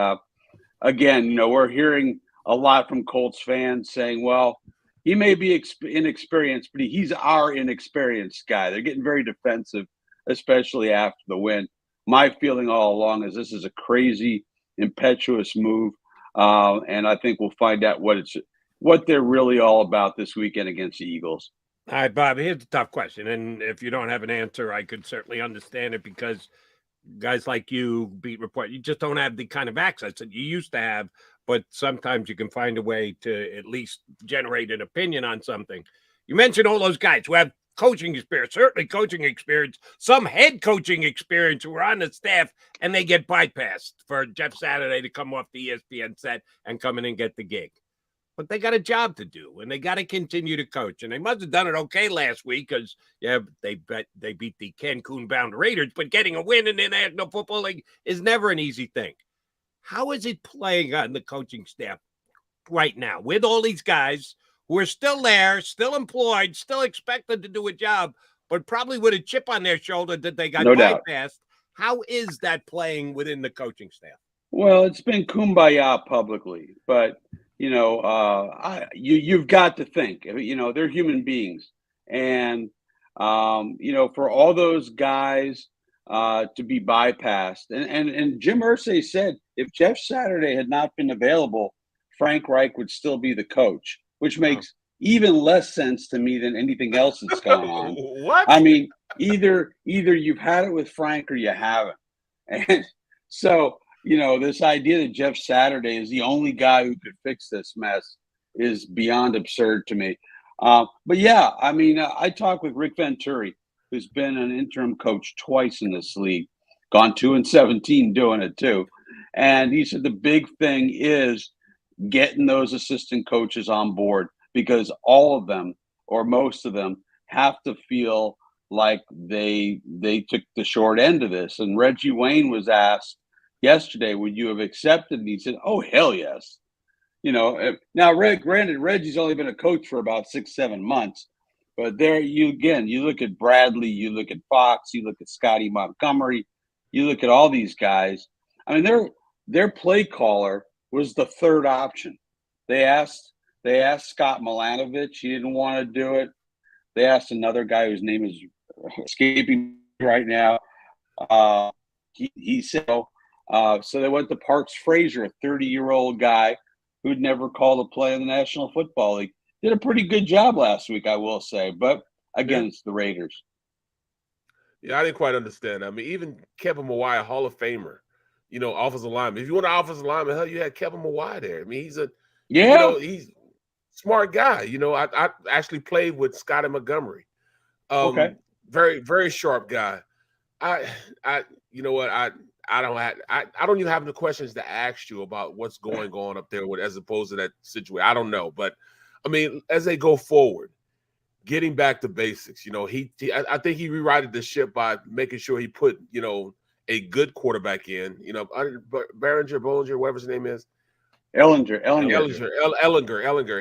again, we're hearing a lot from Colts fans saying, well, he may be inexperienced, but he's our inexperienced guy. They're getting very defensive, especially after the win. My feeling all along is this is a crazy, impetuous move. And I think we'll find out what they're really all about this weekend against the Eagles. All right, Bob, here's a tough question. And if you don't have an answer, I could certainly understand it because guys like you, beat report, you just don't have the kind of access that you used to have. But sometimes you can find a way to at least generate an opinion on something. You mentioned all those guys who have coaching experience, certainly coaching experience, some head coaching experience who are on the staff, and they get bypassed for Jeff Saturday to come off the ESPN set and come in and get the gig. But they got a job to do, and they got to continue to coach. And they must have done it okay last week because, they beat the Cancun-bound Raiders, but getting a win in the National Football League is never an easy thing. How is it playing on the coaching staff right now with all these guys who are still there, still employed, still expected to do a job, but probably with a chip on their shoulder that they got bypassed? How is that playing within the coaching staff? Well, it's been kumbaya publicly, but you've got to think, they're human beings. And, for all those guys to be bypassed. And Jim Irsay said if Jeff Saturday had not been available, Frank Reich would still be the coach, which makes even less sense to me than anything else that's going on. What? I mean, either you've had it with Frank or you haven't. And so, this idea that Jeff Saturday is the only guy who could fix this mess is beyond absurd to me. But yeah, I mean, I talked with Rick Venturi, who's been an interim coach twice in this league, gone 2-17 doing it too. And he said the big thing is getting those assistant coaches on board because all of them or most of them have to feel like they took the short end of this. And Reggie Wayne was asked yesterday, would you have accepted? And he said, oh, hell yes. Now, granted, Reggie's only been a coach for about 6-7 months. But there you look at Bradley, you look at Fox, you look at Scotty Montgomery, you look at all these guys. I mean, their play caller was the third option. They asked Scott Milanovich, he didn't want to do it. They asked another guy whose name is escaping right now. He said, so they went to Parks Frazier, a 30-year-old guy who'd never called a play in the National Football League. Did a pretty good job last week, I will say. But, again, it's the Raiders. Yeah, I didn't quite understand. I mean, even Kevin Mawai, Hall of Famer, offensive lineman. If you want an offensive lineman, hell, you had Kevin Mawai there. I mean, he's he's a smart guy. I actually played with Scotty Montgomery. Okay. Very, very sharp guy. I don't even have the questions to ask you about what's going on up there as opposed to that situation. I don't know, but I mean, as they go forward, getting back to basics, I think he rewrited the ship by making sure he put, a good quarterback in, Bollinger, whatever his name is. Ellinger.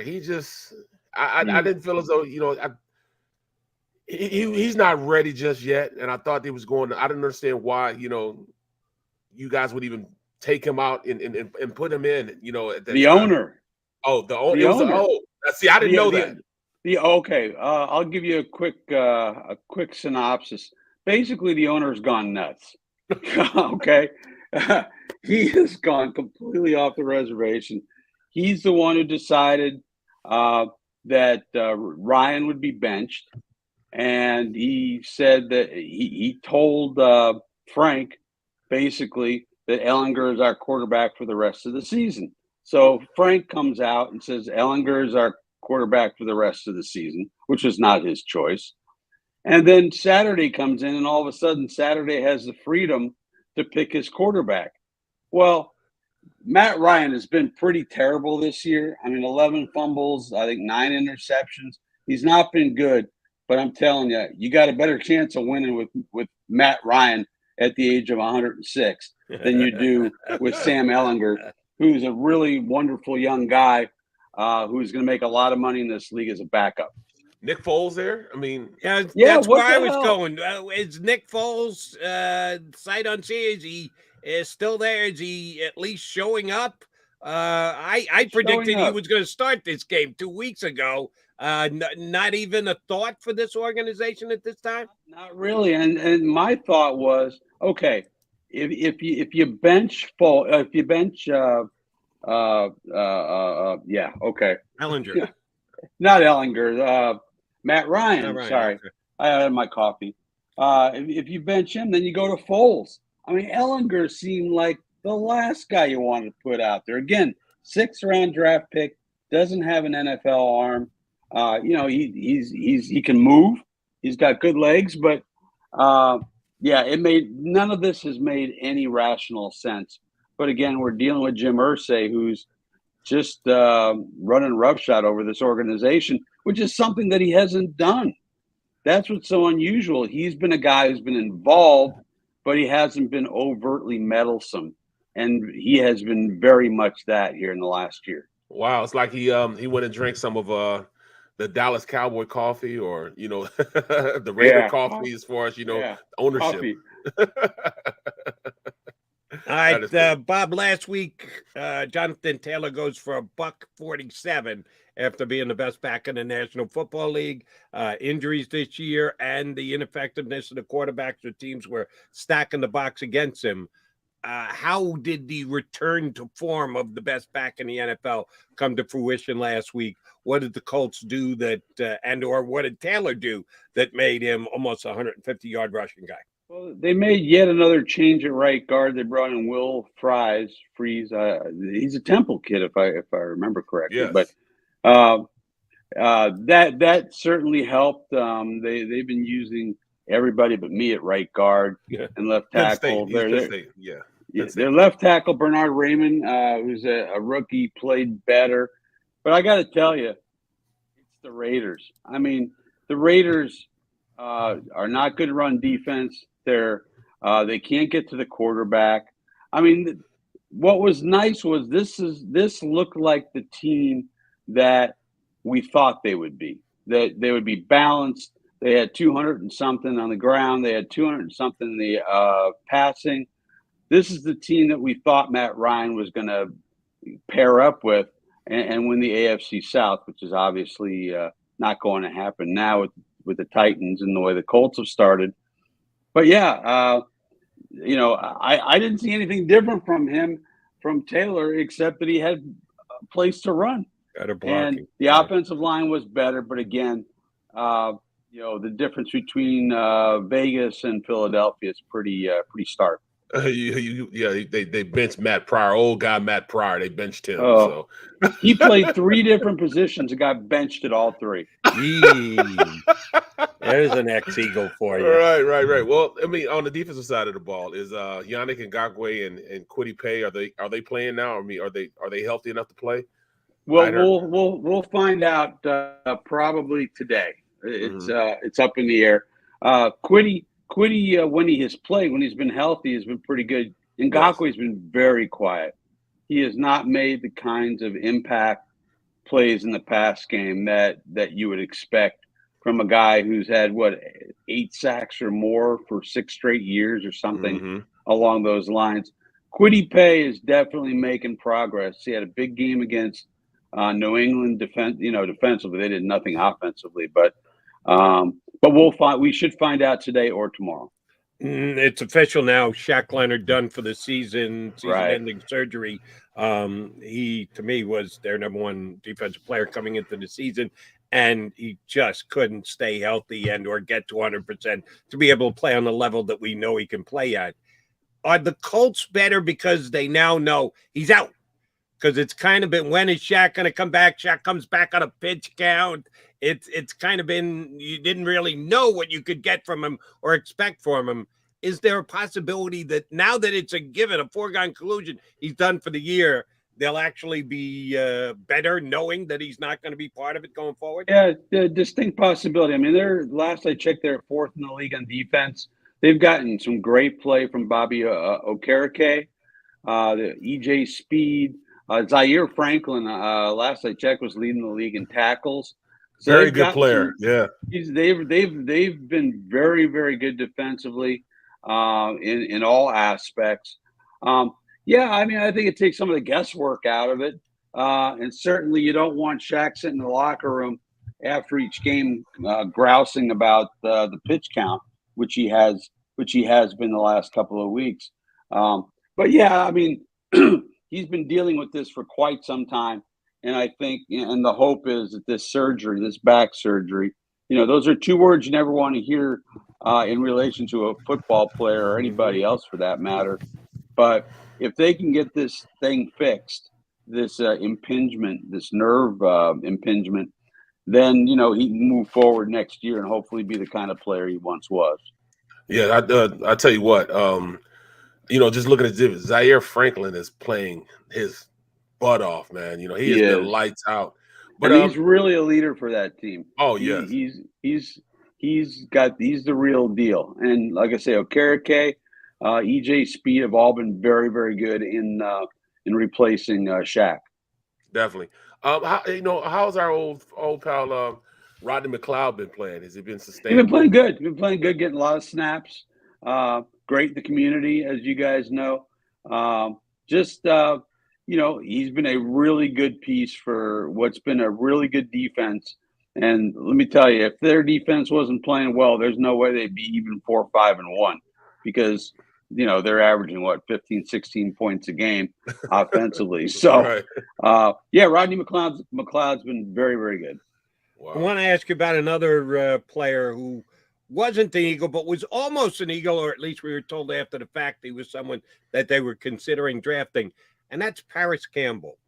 He just, I didn't feel as though, he's not ready just yet. And I thought he was I didn't understand why, you guys would even take him out and put him in, at that the time. owner. Oh, the owner. See, I didn't know that. Okay. I'll give you a quick synopsis. Basically, the owner's gone nuts. Okay. He has gone completely off the reservation. He's the one who decided that Ryan would be benched. And he said that he told Frank basically that Ellinger is our quarterback for the rest of the season. So Frank comes out and says Ellinger is our quarterback for the rest of the season, which was not his choice. And then Saturday comes in, and all of a sudden Saturday has the freedom to pick his quarterback. Well, Matt Ryan has been pretty terrible this year. I mean, 11 fumbles, I think 9 interceptions. He's not been good, but I'm telling you, you got a better chance of winning with Matt Ryan at the age of 106 than you do with Sam Ellinger, who's a really wonderful young guy who's going to make a lot of money in this league as a backup. Nick Foles there? I mean, yeah, Yeah, that's what where I the was hell? going. Is Nick Foles sight unseen? Is he still there? Is he at least showing up? I predicted he up. was going to start this game 2 weeks ago. Not even a thought for this organization at this time. Not really. And my thought was, okay, if you bench Foles, if you bench yeah, okay, Ellinger, not Ellinger, Matt Ryan. Matt Ryan, Sorry, okay. I had my coffee. If you bench him, then you go to Foles. I mean, Ellinger seemed like the last guy you wanted to put out there. Again, 6th round draft pick, doesn't have an NFL arm. You know, he can move. He's got good legs, but yeah, none of this has made any rational sense. But again, we're dealing with Jim Irsay, who's just running roughshod over this organization, which is something that he hasn't done. That's what's so unusual. He's been a guy who's been involved, but he hasn't been overtly meddlesome, and he has been very much that here in the last year. Wow, it's like he went and drank some of the Dallas Cowboy coffee, or the Raider coffee, as far as ownership. All right, Bob. Last week, Jonathan Taylor goes for $147 after being the best back in the National Football League. Injuries this year and the ineffectiveness of the quarterbacks, the teams were stacking the box against him. How did the return to form of the best back in the NFL come to fruition last week? What did the Colts do or what did Taylor do that made him almost a 150-yard rushing guy? Well, they made yet another change at right guard. They brought in Will Freeze. He's a Temple kid, if I remember correctly. Yes. But that certainly helped. They've been using everybody but me at right guard and left tackle. Their left tackle, Bernard Raymond, who's a rookie, played better. But I got to tell you, it's the Raiders. I mean, the Raiders are not good run defense. They can't get to the quarterback. I mean, what was nice was this looked like the team that we thought they would be. That they would be balanced. They had 200 and something on the ground. They had 200 and something in the passing. This is the team that we thought Matt Ryan was going to pair up with and win the AFC South, which is obviously not going to happen now with the Titans and the way the Colts have started. But yeah, I didn't see anything different from Taylor, except that he had a place to run. Better blocking. And the offensive line was better, but again, the difference between Vegas and Philadelphia is pretty stark. They benched Matt Pryor, old guy Matt Pryor. They benched him. So he played 3 different positions and got benched at all 3. There's an ex-Eagle for you. Right. Well, I mean, on the defensive side of the ball, is Yannick Ngakoue and Kwity Paye, are they playing now? I mean, are they healthy enough to play? Well, we'll find out probably today. It's up in the air. Kwity, when he has played, when he's been healthy, has been pretty good. Ngakoue has been very quiet. He has not made the kinds of impact plays in the pass game that you would expect from a guy who's had 8 sacks or more for 6 straight years or something along those lines. Kwity Paye is definitely making progress. He had a big game against New England defensively. They did nothing offensively, but we should find out today or tomorrow. It's official now. Shaq Leonard done for the season, Right. season-ending surgery. He, to me, was their number one defensive player coming into the season, and he just couldn't stay healthy and or get to 100% to be able to play on the level that we know he can play at. Are the Colts better because they now know he's out? Because it's kind of been, when is Shaq going to come back? Shaq comes back on a pitch count. It's kind of been, you didn't really know what you could get from him or expect from him. Is there a possibility that now that it's a given, a foregone conclusion, he's done for the year, they'll actually be better knowing that he's not going to be part of it going forward? Yeah, the distinct possibility. I mean, last I checked, they're fourth in the league on defense. They've gotten some great play from Bobby Okereke, the EJ Speed. Zaire Franklin, last I checked, was leading the league in tackles. So Very good player. Yeah. They've been very, very good defensively in all aspects. Yeah, I mean, I think it takes some of the guesswork out of it. And certainly you don't want Shaq sitting in the locker room after each game grousing about the pitch count, which he has been the last couple of weeks. But yeah, I mean, he's been dealing with this for quite some time. And I think, and the hope is that this surgery, this back surgery, those are two words you never want to hear in relation to a football player or anybody else for that matter. But if they can get this thing fixed, this impingement, this nerve impingement, then, he can move forward next year and hopefully be the kind of player he once was. Yeah, I tell you what, just looking at this, Zaire Franklin is playing his butt off, man. He has been lights out. But and he's really a leader for that team. Oh yeah, he's the real deal. And like I say, Okereke, EJ Speed have all been very, very good in replacing Shaq. Definitely. How's our old pal Rodney McLeod been playing? Has he been sustained? He's been playing good. Getting a lot of snaps. Great in the community, as you guys know. He's been a really good piece for what's been a really good defense. And let me tell you, if their defense wasn't playing well, there's no way they'd be even 4-5-1 because, they're averaging 15, 16 points a game offensively. So, right. Rodney McLeod's been very, very good. Wow. I want to ask you about another player who wasn't an Eagle, but was almost an Eagle, or at least we were told after the fact he was someone that they were considering drafting, and that's Paris Campbell.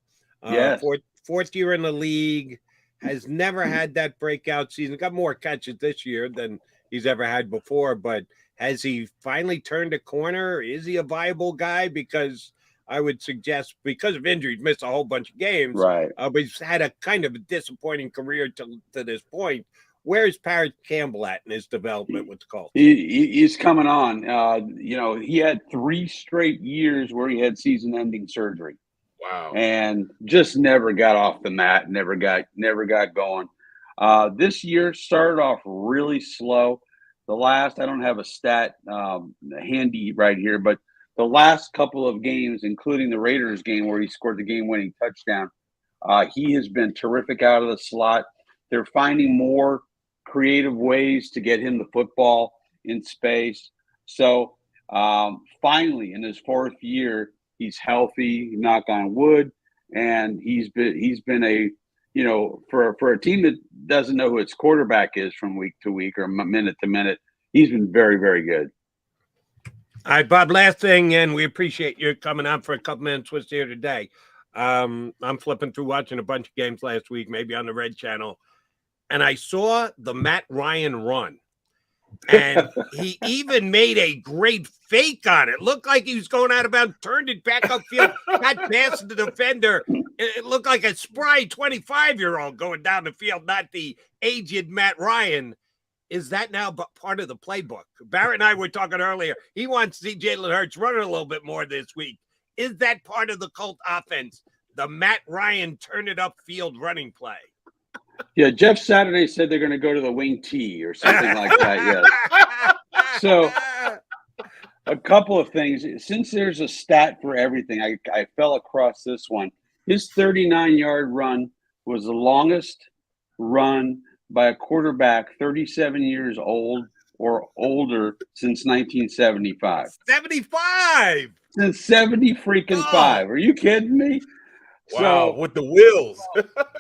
Yes. Fourth year in the league, has never had that breakout season. Got more catches this year than he's ever had before, but has he finally turned a corner? Is he a viable guy? Because I would suggest, because of injuries, missed a whole bunch of games. Right. But he's had a kind of a disappointing career to this point. Where's Paris Campbell at in his development with the Colts? He's coming on. He had 3 straight years where he had season-ending surgery. Wow. And just never got off the mat, never got going. This year started off really slow. I don't have a stat handy right here, but the last couple of games, including the Raiders game where he scored the game-winning touchdown, he has been terrific out of the slot. They're finding more creative ways to get him the football in space. So finally, in his 4th year, he's healthy, knock on wood, and he's been a, for a team that doesn't know who its quarterback is from week to week or minute to minute, he's been very, very good. All right, Bob, last thing, and we appreciate you coming on for a couple minutes with us here today. I'm flipping through watching a bunch of games last week, maybe on the Red Channel, and I saw the Matt Ryan run. And he even made a great fake on it. Looked like he was going out of bounds, turned it back upfield, got past the defender. It looked like a spry 25-year-old going down the field, not the aged Matt Ryan. Is that now part of the playbook? Barrett and I were talking earlier. He wants to see Jalen Hurts running a little bit more this week. Is that part of the Colt offense, the Matt Ryan turn it upfield running play? Yeah, Jeff Saturday said they're going to go to the wing T or something like that. Yes. So a couple of things. Since there's a stat for everything, I fell across this one. His 39-yard run was the longest run by a quarterback 37 years old or older since 1975. 75 Since 70 freaking 5. Are you kidding me? Wow, So, with the wheels.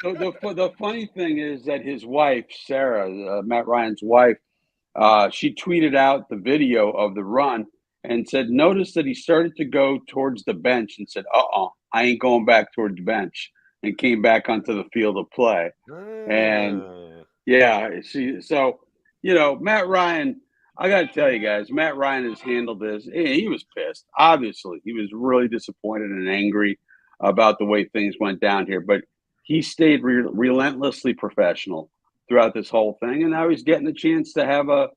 the funny thing is that his wife, Sarah, Matt Ryan's wife, she tweeted out the video of the run and said, notice that he started to go towards the bench and said, I ain't going back towards the bench, and came back onto the field of play. And so, Matt Ryan, I got to tell you guys, Matt Ryan has handled this. He was pissed. Obviously, he was really disappointed and angry about the way things went down here, but he stayed relentlessly professional throughout this whole thing. And now he's getting a chance to have a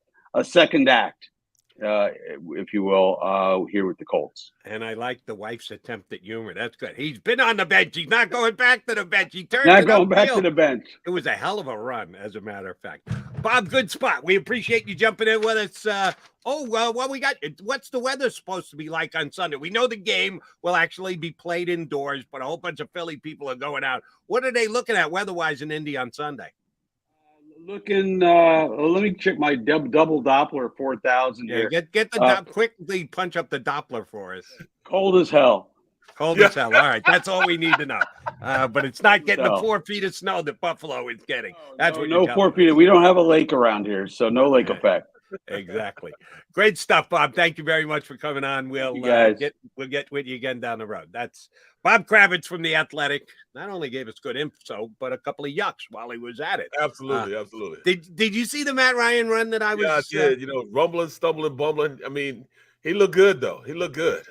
second act, if you will, here with the Colts. And I like the wife's attempt at humor. That's good. He's been on the bench. He's not going back to the bench. He turned not going back to the bench. It was a hell of a run, as a matter of fact. Bob, good spot. We appreciate you jumping in with us. What we got? What's the weather supposed to be like on Sunday? We know the game will actually be played indoors, but a whole bunch of Philly people are going out. What are they looking at weather-wise in Indy on Sunday? Let me check my double Doppler 4000 here. Get the quickly punch up the Doppler for us. Cold as hell. Cold as hell. All right, that's all we need to know. But it's not getting the 4 feet of snow that Buffalo is getting. That's what no 4 feet. We don't have a lake around here, so no lake effect. Exactly. Great stuff, Bob. Thank you very much for coming on. We'll get with you again down the road. That's Bob Kravitz from The Athletic. Not only gave us good info, but a couple of yucks while he was at it. Absolutely, absolutely. Did you see the Matt Ryan run that I was? Yeah, I did. Rumbling, stumbling, bumbling. I mean, he looked good though. He looked good.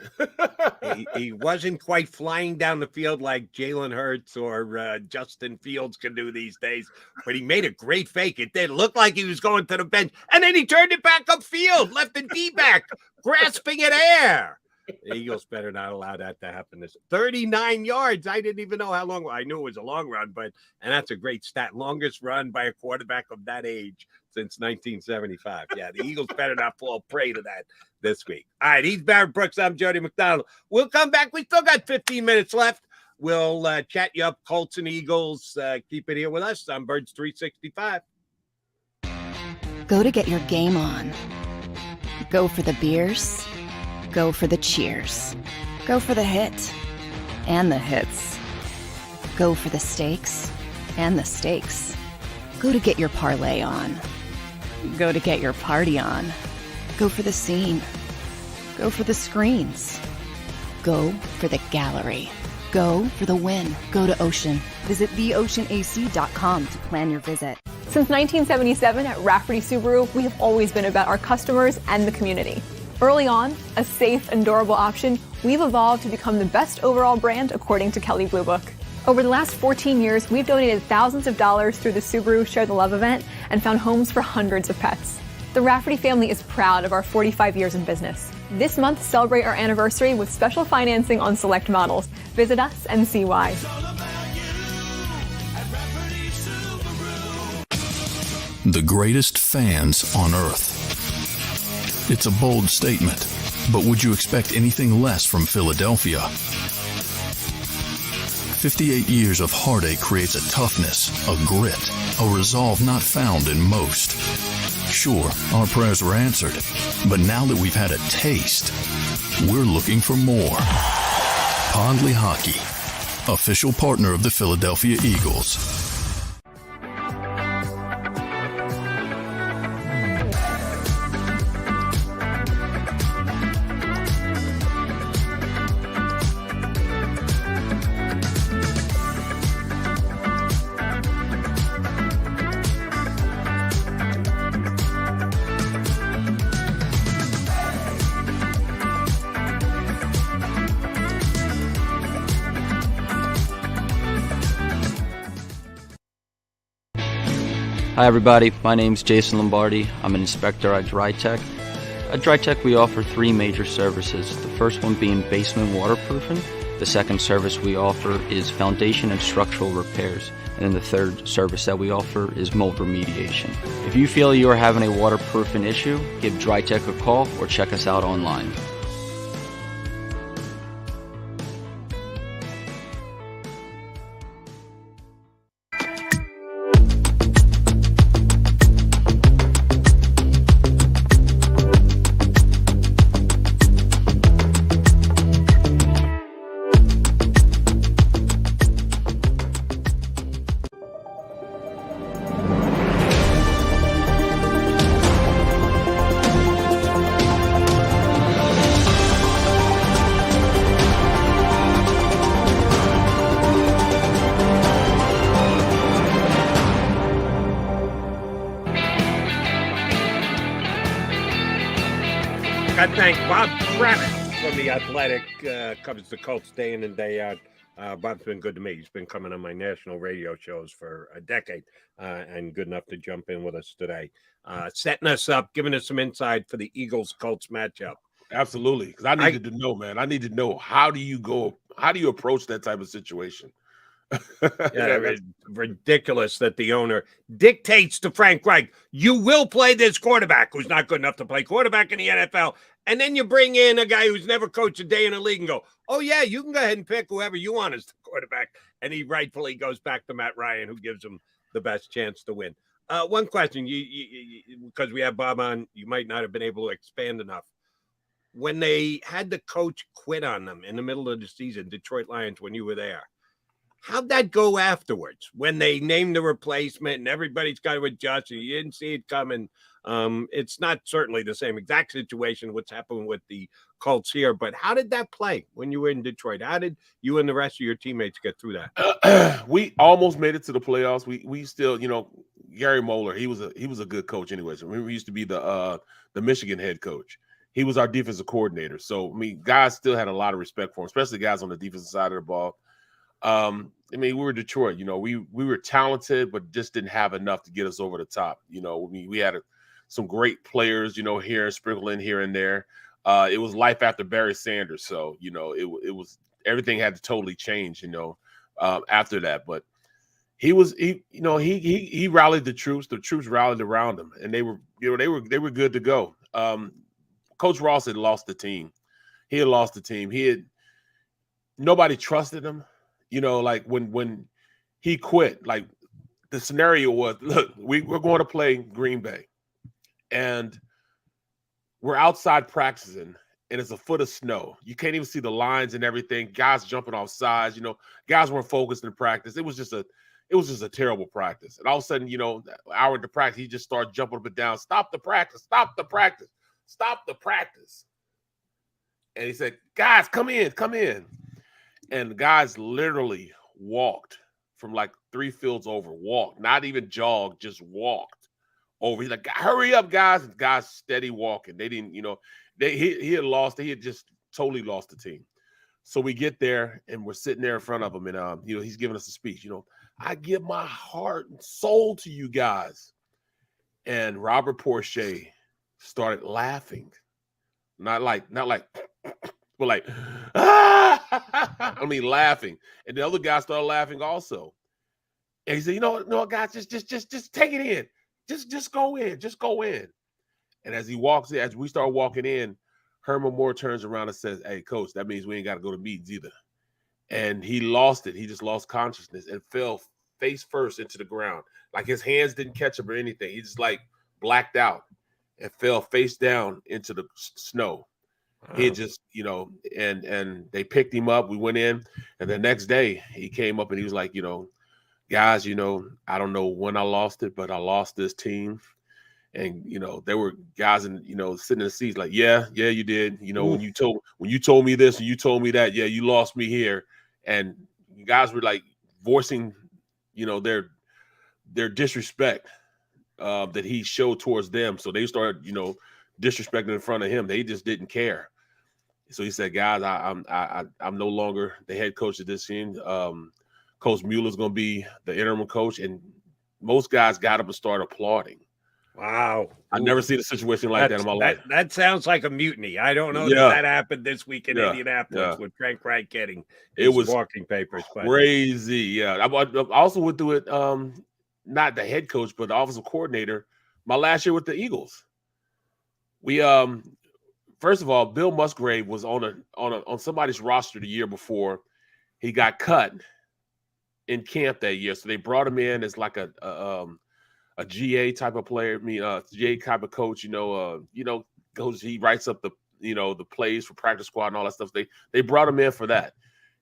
he wasn't quite flying down the field like Jalen Hurts or Justin Fields can do these days, but he made a great fake. It did look like he was going to the bench, and then he turned it back upfield, left the D-back grasping at air. The Eagles better not allow that to happen. This 39 yards. I didn't even know how long. I knew it was a long run, and that's a great stat. Longest run by a quarterback of that age since 1975. Yeah, the Eagles better not fall prey to that this week. All right, he's Barrett Brooks. I'm Jody McDonald. We'll come back. We still got 15 minutes left. We'll chat you up, Colts and Eagles. Keep it here with us on Birds 365. Go to get your game on. Go for the beers. Go for the cheers. Go for the hit and the hits. Go for the stakes and the stakes. Go to get your parlay on. Go to get your party on. Go for the scene. Go for the screens. Go for the gallery. Go for the win. Go to Ocean. Visit theoceanac.com to plan your visit. Since 1977 at Rafferty Subaru, we have always been about our customers and the community. Early on, a safe and durable option, we've evolved to become the best overall brand according to Kelley Blue Book. Over the last 14 years, we've donated thousands of dollars through the Subaru Share the Love event and found homes for hundreds of pets. The Rafferty family is proud of our 45 years in business. This month, celebrate our anniversary with special financing on select models. Visit us and see why. The greatest fans on earth. It's a bold statement, but would you expect anything less from Philadelphia? 58 years of heartache creates a toughness, a grit, a resolve not found in most. Sure, our prayers were answered, but now that we've had a taste, we're looking for more. Pondley Hockey, official partner of the Philadelphia Eagles. Hi everybody, my name's Jason Lombardi. I'm an inspector at DryTech. At DryTech we offer three major services, the first one being basement waterproofing. The second service we offer is foundation and structural repairs. And then the third service that we offer is mold remediation. If you feel you are having a waterproofing issue, give DryTech a call or check us out online. got to thank Bob Kravitz from The Athletic, covers the Colts day in and day out. Bob's been good to me. He's been coming on my national radio shows for a decade and good enough to jump in with us today. Setting us up, giving us some insight for the Eagles-Colts matchup. Absolutely, because I needed to know, man. I need to know, how do you approach that type of situation? Yeah, it's ridiculous that the owner dictates to Frank Reich, you will play this quarterback who's not good enough to play quarterback in the NFL. And then you bring in a guy who's never coached a day in the league and go, oh, yeah, you can go ahead and pick whoever you want as the quarterback. And he rightfully goes back to Matt Ryan, who gives him the best chance to win. One question, because we have Bob on, you might not have been able to expand enough. When they had the coach quit on them in the middle of the season, Detroit Lions, when you were there, how'd that go afterwards when they named the replacement and everybody's got to adjust and you didn't see it coming? It's not certainly the same exact situation what's happened with the Colts here, but how did that play when you were in Detroit? How did you and the rest of your teammates get through that? We almost made it to the playoffs. We still, Gary Moeller, he was a good coach anyways. We used to be the Michigan head coach. He was our defensive coordinator. So, guys still had a lot of respect for him, especially guys on the defensive side of the ball. We were Detroit, we were talented, but just didn't have enough to get us over the top. We had some great players, here sprinkled in here and there. It was life after Barry Sanders. So, it was, everything had to totally change, after that. But he rallied the troops rallied around him, and they were good to go. Coach Ross had lost the team. He had lost the team. Nobody trusted him. Like when he quit, like the scenario was, look, we're going to play Green Bay and we're outside practicing and it's a foot of snow. You can't even see the lines and everything. Guys jumping off sides, guys weren't focused in practice. It was just a terrible practice. And all of a sudden, an hour into practice, he just started jumping up and down. Stop the practice. Stop the practice. Stop the practice. And he said, guys, come in. And the guys literally walked from like 3 fields over, not even jogged, just walked over. He's like, hurry up, guys. And guys steady walking. They didn't, he had lost. He had just totally lost the team. So we get there and we're sitting there in front of him. And, he's giving us a speech. I give my heart and soul to you guys. And Robert Porcher started laughing. Not like, but like, laughing. And the other guy started laughing also. And he said, no, guys, just take it in. Just go in. Just go in. And as he walks in, as we start walking in, Herman Moore turns around and says, hey, coach, that means we ain't got to go to meetings either. And he lost it. He just lost consciousness and fell face first into the ground. Like his hands didn't catch him or anything. He just like blacked out and fell face down into the snow. He had just, and they picked him up. We went in, and the next day he came up and he was like, guys, I don't know when I lost it, but I lost this team. And, there were guys sitting in the seats like, yeah, you did. When you told me this and you told me that, yeah, you lost me here. And guys were like voicing, their disrespect that he showed towards them. So they started, disrespecting in front of him. They just didn't care. So he said, guys, I'm no longer the head coach of this team. Coach Mueller's going to be the interim coach. And most guys got up and started applauding. Wow. I've never seen a situation like that in my life. That sounds like a mutiny. I don't know if that happened this week in Indianapolis with Frank Reich getting his walking papers. Crazy. Yeah. I also went through it, not the head coach, but the offensive coordinator, my last year with the Eagles. We first of all, Bill Musgrave was on somebody's roster the year before. He got cut in camp that year, so they brought him in as like a GA type of player. GA type of coach. Coach. He writes up the the plays for practice squad and all that stuff. They brought him in for that.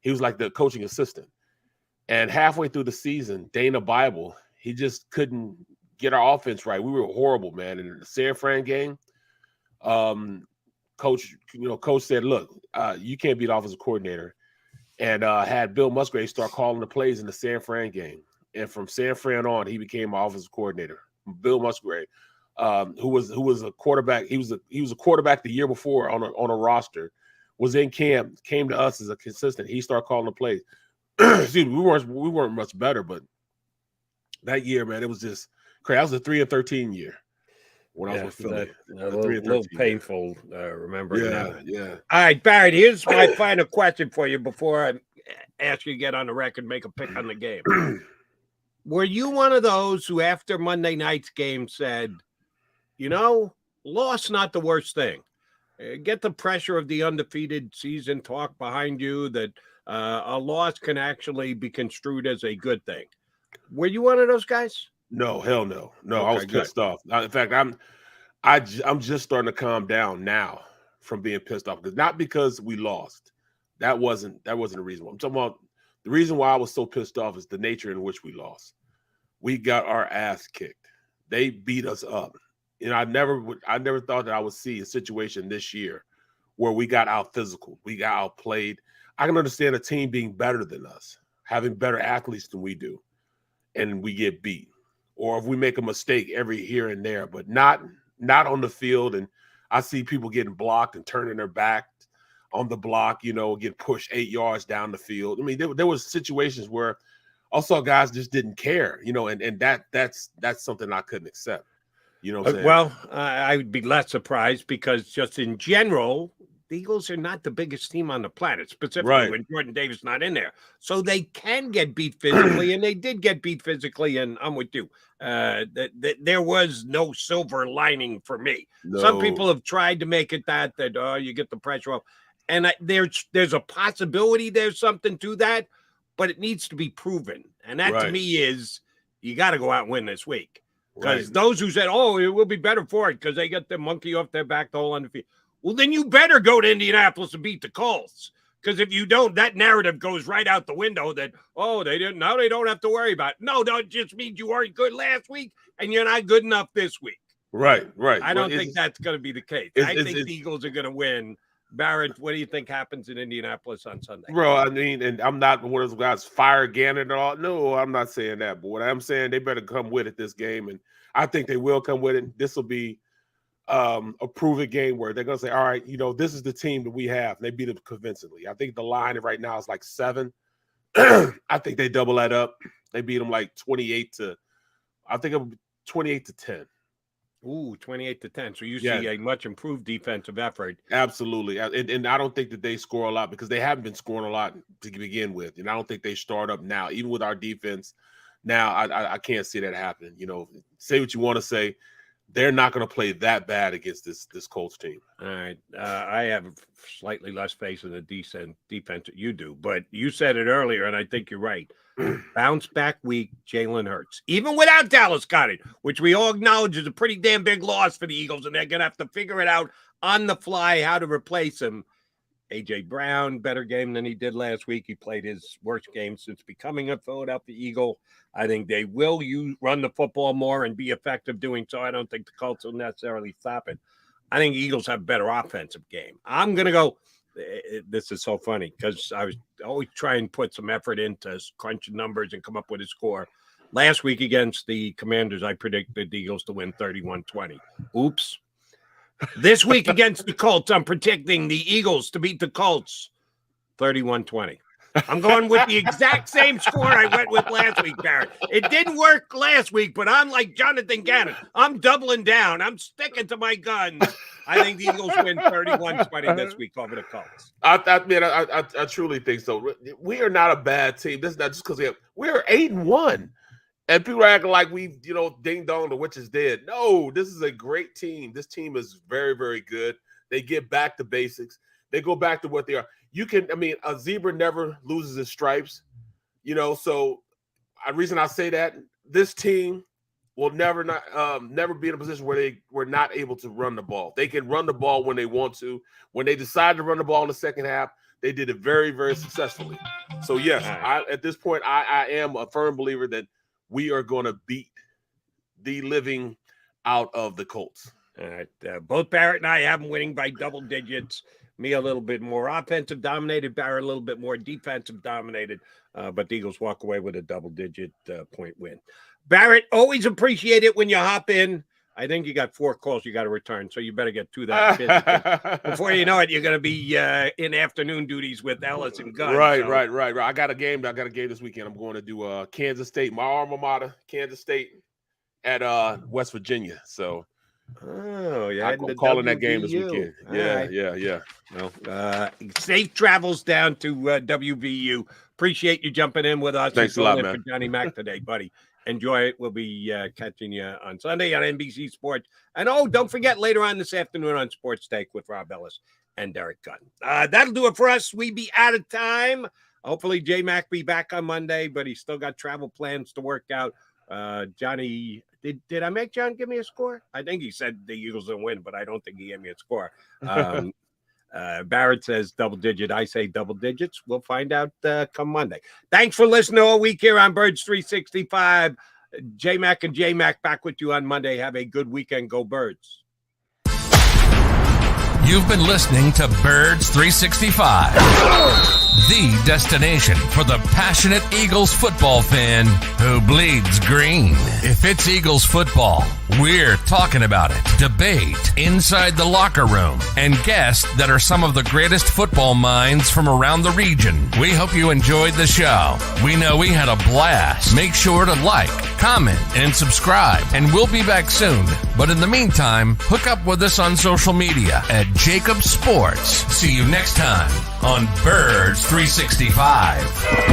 He was like the coaching assistant. And halfway through the season, Dana Bible, he just couldn't get our offense right. We were horrible, man. In the San Fran game, Coach said, look, you can't be the offensive coordinator, and had Bill Musgrave start calling the plays in the San Fran game. And from San Fran on, he became our offensive coordinator. Bill Musgrave. who was a quarterback. He was a quarterback the year before on a roster, was in camp, came to us as a consistent. He started calling the plays. Excuse me, we weren't much better, but that year, man, it was just crazy. That was a 3-13 year when I was with Philly. A little painful remembering that. Yeah. All right, Barrett, here's my final question for you before I ask you to get on the record and make a pick on the game. Were you one of those who, after Monday night's game, said, loss not the worst thing? Get the pressure of the undefeated season talk behind you that a loss can actually be construed as a good thing. Were you one of those guys? No, hell no. No, Okay, I was pissed off. In fact, I'm just starting to calm down now from being pissed off. Not because we lost. That wasn't the reason. I'm talking about the reason why I was so pissed off is the nature in which we lost. We got our ass kicked. They beat us up. I never thought that I would see a situation this year where we got out physical. We got outplayed. I can understand a team being better than us, having better athletes than we do, and we get beat. Or if we make a mistake every here and there, but not on the field. And I see people getting blocked and turning their back on the block, get pushed 8 yards down the field. I mean, there was situations where I saw guys just didn't care, and that's something I couldn't accept. You know what I'm saying? Well, I would be less surprised because just in general, the Eagles are not the biggest team on the planet, specifically when Jordan Davis is not in there. So they can get beat physically, and they did get beat physically, and I'm with you. There was no silver lining for me. No. Some people have tried to make it that you get the pressure off. And there's a possibility there's something to that, but it needs to be proven. And that to me is you got to go out and win this week. Because those who said, it will be better for it because they get the monkey off their back the whole undefeated. Well, then you better go to Indianapolis and beat the Colts. Because if you don't, that narrative goes right out the window that, they didn't. Now they don't have to worry about it. No, it just means you weren't good last week and you're not good enough this week. Right. I don't think that's going to be the case. I think the Eagles are going to win. Barrett, what do you think happens in Indianapolis on Sunday? Bro, I mean, and I'm not one of those guys fire Gannon at all. No, I'm not saying that. But what I'm saying, they better come with it this game. And I think they will come with it. This will be a proven game where they're going to say, all right, this is the team that we have. And they beat them convincingly. I think the line right now is like 7. I think they double that up. They beat them like 28-10. Ooh, 28-10. So you see a much improved defensive effort. Absolutely. And I don't think that they score a lot because they haven't been scoring a lot to begin with. And I don't think they start up now, even with our defense. Now, I can't see that happening. Say what you want to say. They're not going to play that bad against this Colts team. All right. I have slightly less faith in the decent defense that you do. But you said it earlier, and I think you're right. Bounce back week, Jalen Hurts. Even without Dallas Goedert, which we all acknowledge is a pretty damn big loss for the Eagles, and they're going to have to figure it out on the fly how to replace him. A.J. Brown, better game than he did last week. He played his worst game since becoming a Philadelphia Eagle. I think they will run the football more and be effective doing so. I don't think the Colts will necessarily stop it. I think Eagles have a better offensive game. I'm going to go. This is so funny because I was always trying to put some effort into crunching numbers and come up with a score. Last week against the Commanders, I predicted the Eagles to win 31-20. Oops. This week against the Colts, I'm predicting the Eagles to beat the Colts 31-20. I'm going with the exact same score I went with last week, Barrett. It didn't work last week, but I'm like Jonathan Gannon. I'm doubling down. I'm sticking to my guns. I think the Eagles win 31-20 this week over the Colts. I truly think so. We are not a bad team. This is not just because we're 8-1. And people are acting like we, ding dong, the witch is dead. No, this is a great team. This team is very, very good. They get back to basics. They go back to what they are. A zebra never loses its stripes, so the reason I say that, this team will never be in a position where they were not able to run the ball. They can run the ball when they want to. When they decide to run the ball in the second half, they did it very, very successfully. So, yes, at this point, I am a firm believer that we are going to beat the living out of the Colts. All right. Both Barrett and I have them winning by double digits. Me a little bit more offensive dominated, Barrett a little bit more defensive dominated, but the Eagles walk away with a double-digit point win. Barrett, always appreciate it when you hop in. I think you got 4 calls you got to return, so you better get to that. Before you know it, you're going to be in afternoon duties with Ellis and Gunn. Right. I got a game this weekend. I'm going to do Kansas State, my alma mater, Kansas State at West Virginia. So, I'm calling that game this weekend. Yeah. Well, safe travels down to WVU. Appreciate you jumping in with us. Thanks a lot, man. For Johnny Mac today, buddy. Enjoy it. We'll be catching you on Sunday on NBC Sports. And don't forget later on this afternoon on Sports Take with Rob Ellis and Derek Gunn. That'll do it for us. We be out of time. Hopefully J-Mac be back on Monday, but he's still got travel plans to work out. Johnny, did I make John give me a score? I think he said the Eagles will win, but I don't think he gave me a score. Barrett says double digit. I say double digits. We'll find out come Monday. Thanks for listening all week here on Birds 365. J-Mac and J-Mac back with you on Monday. Have a good weekend. Go Birds. You've been listening to Birds 365, the destination for the passionate Eagles football fan who bleeds green. If it's Eagles football, we're talking about it. Debate inside the locker room and guests that are some of the greatest football minds from around the region. We hope you enjoyed the show. We know we had a blast. Make sure to like, comment, and subscribe, and we'll be back soon. But in the meantime, hook up with us on social media at JAKIB Sports. See you next time on Birds 365.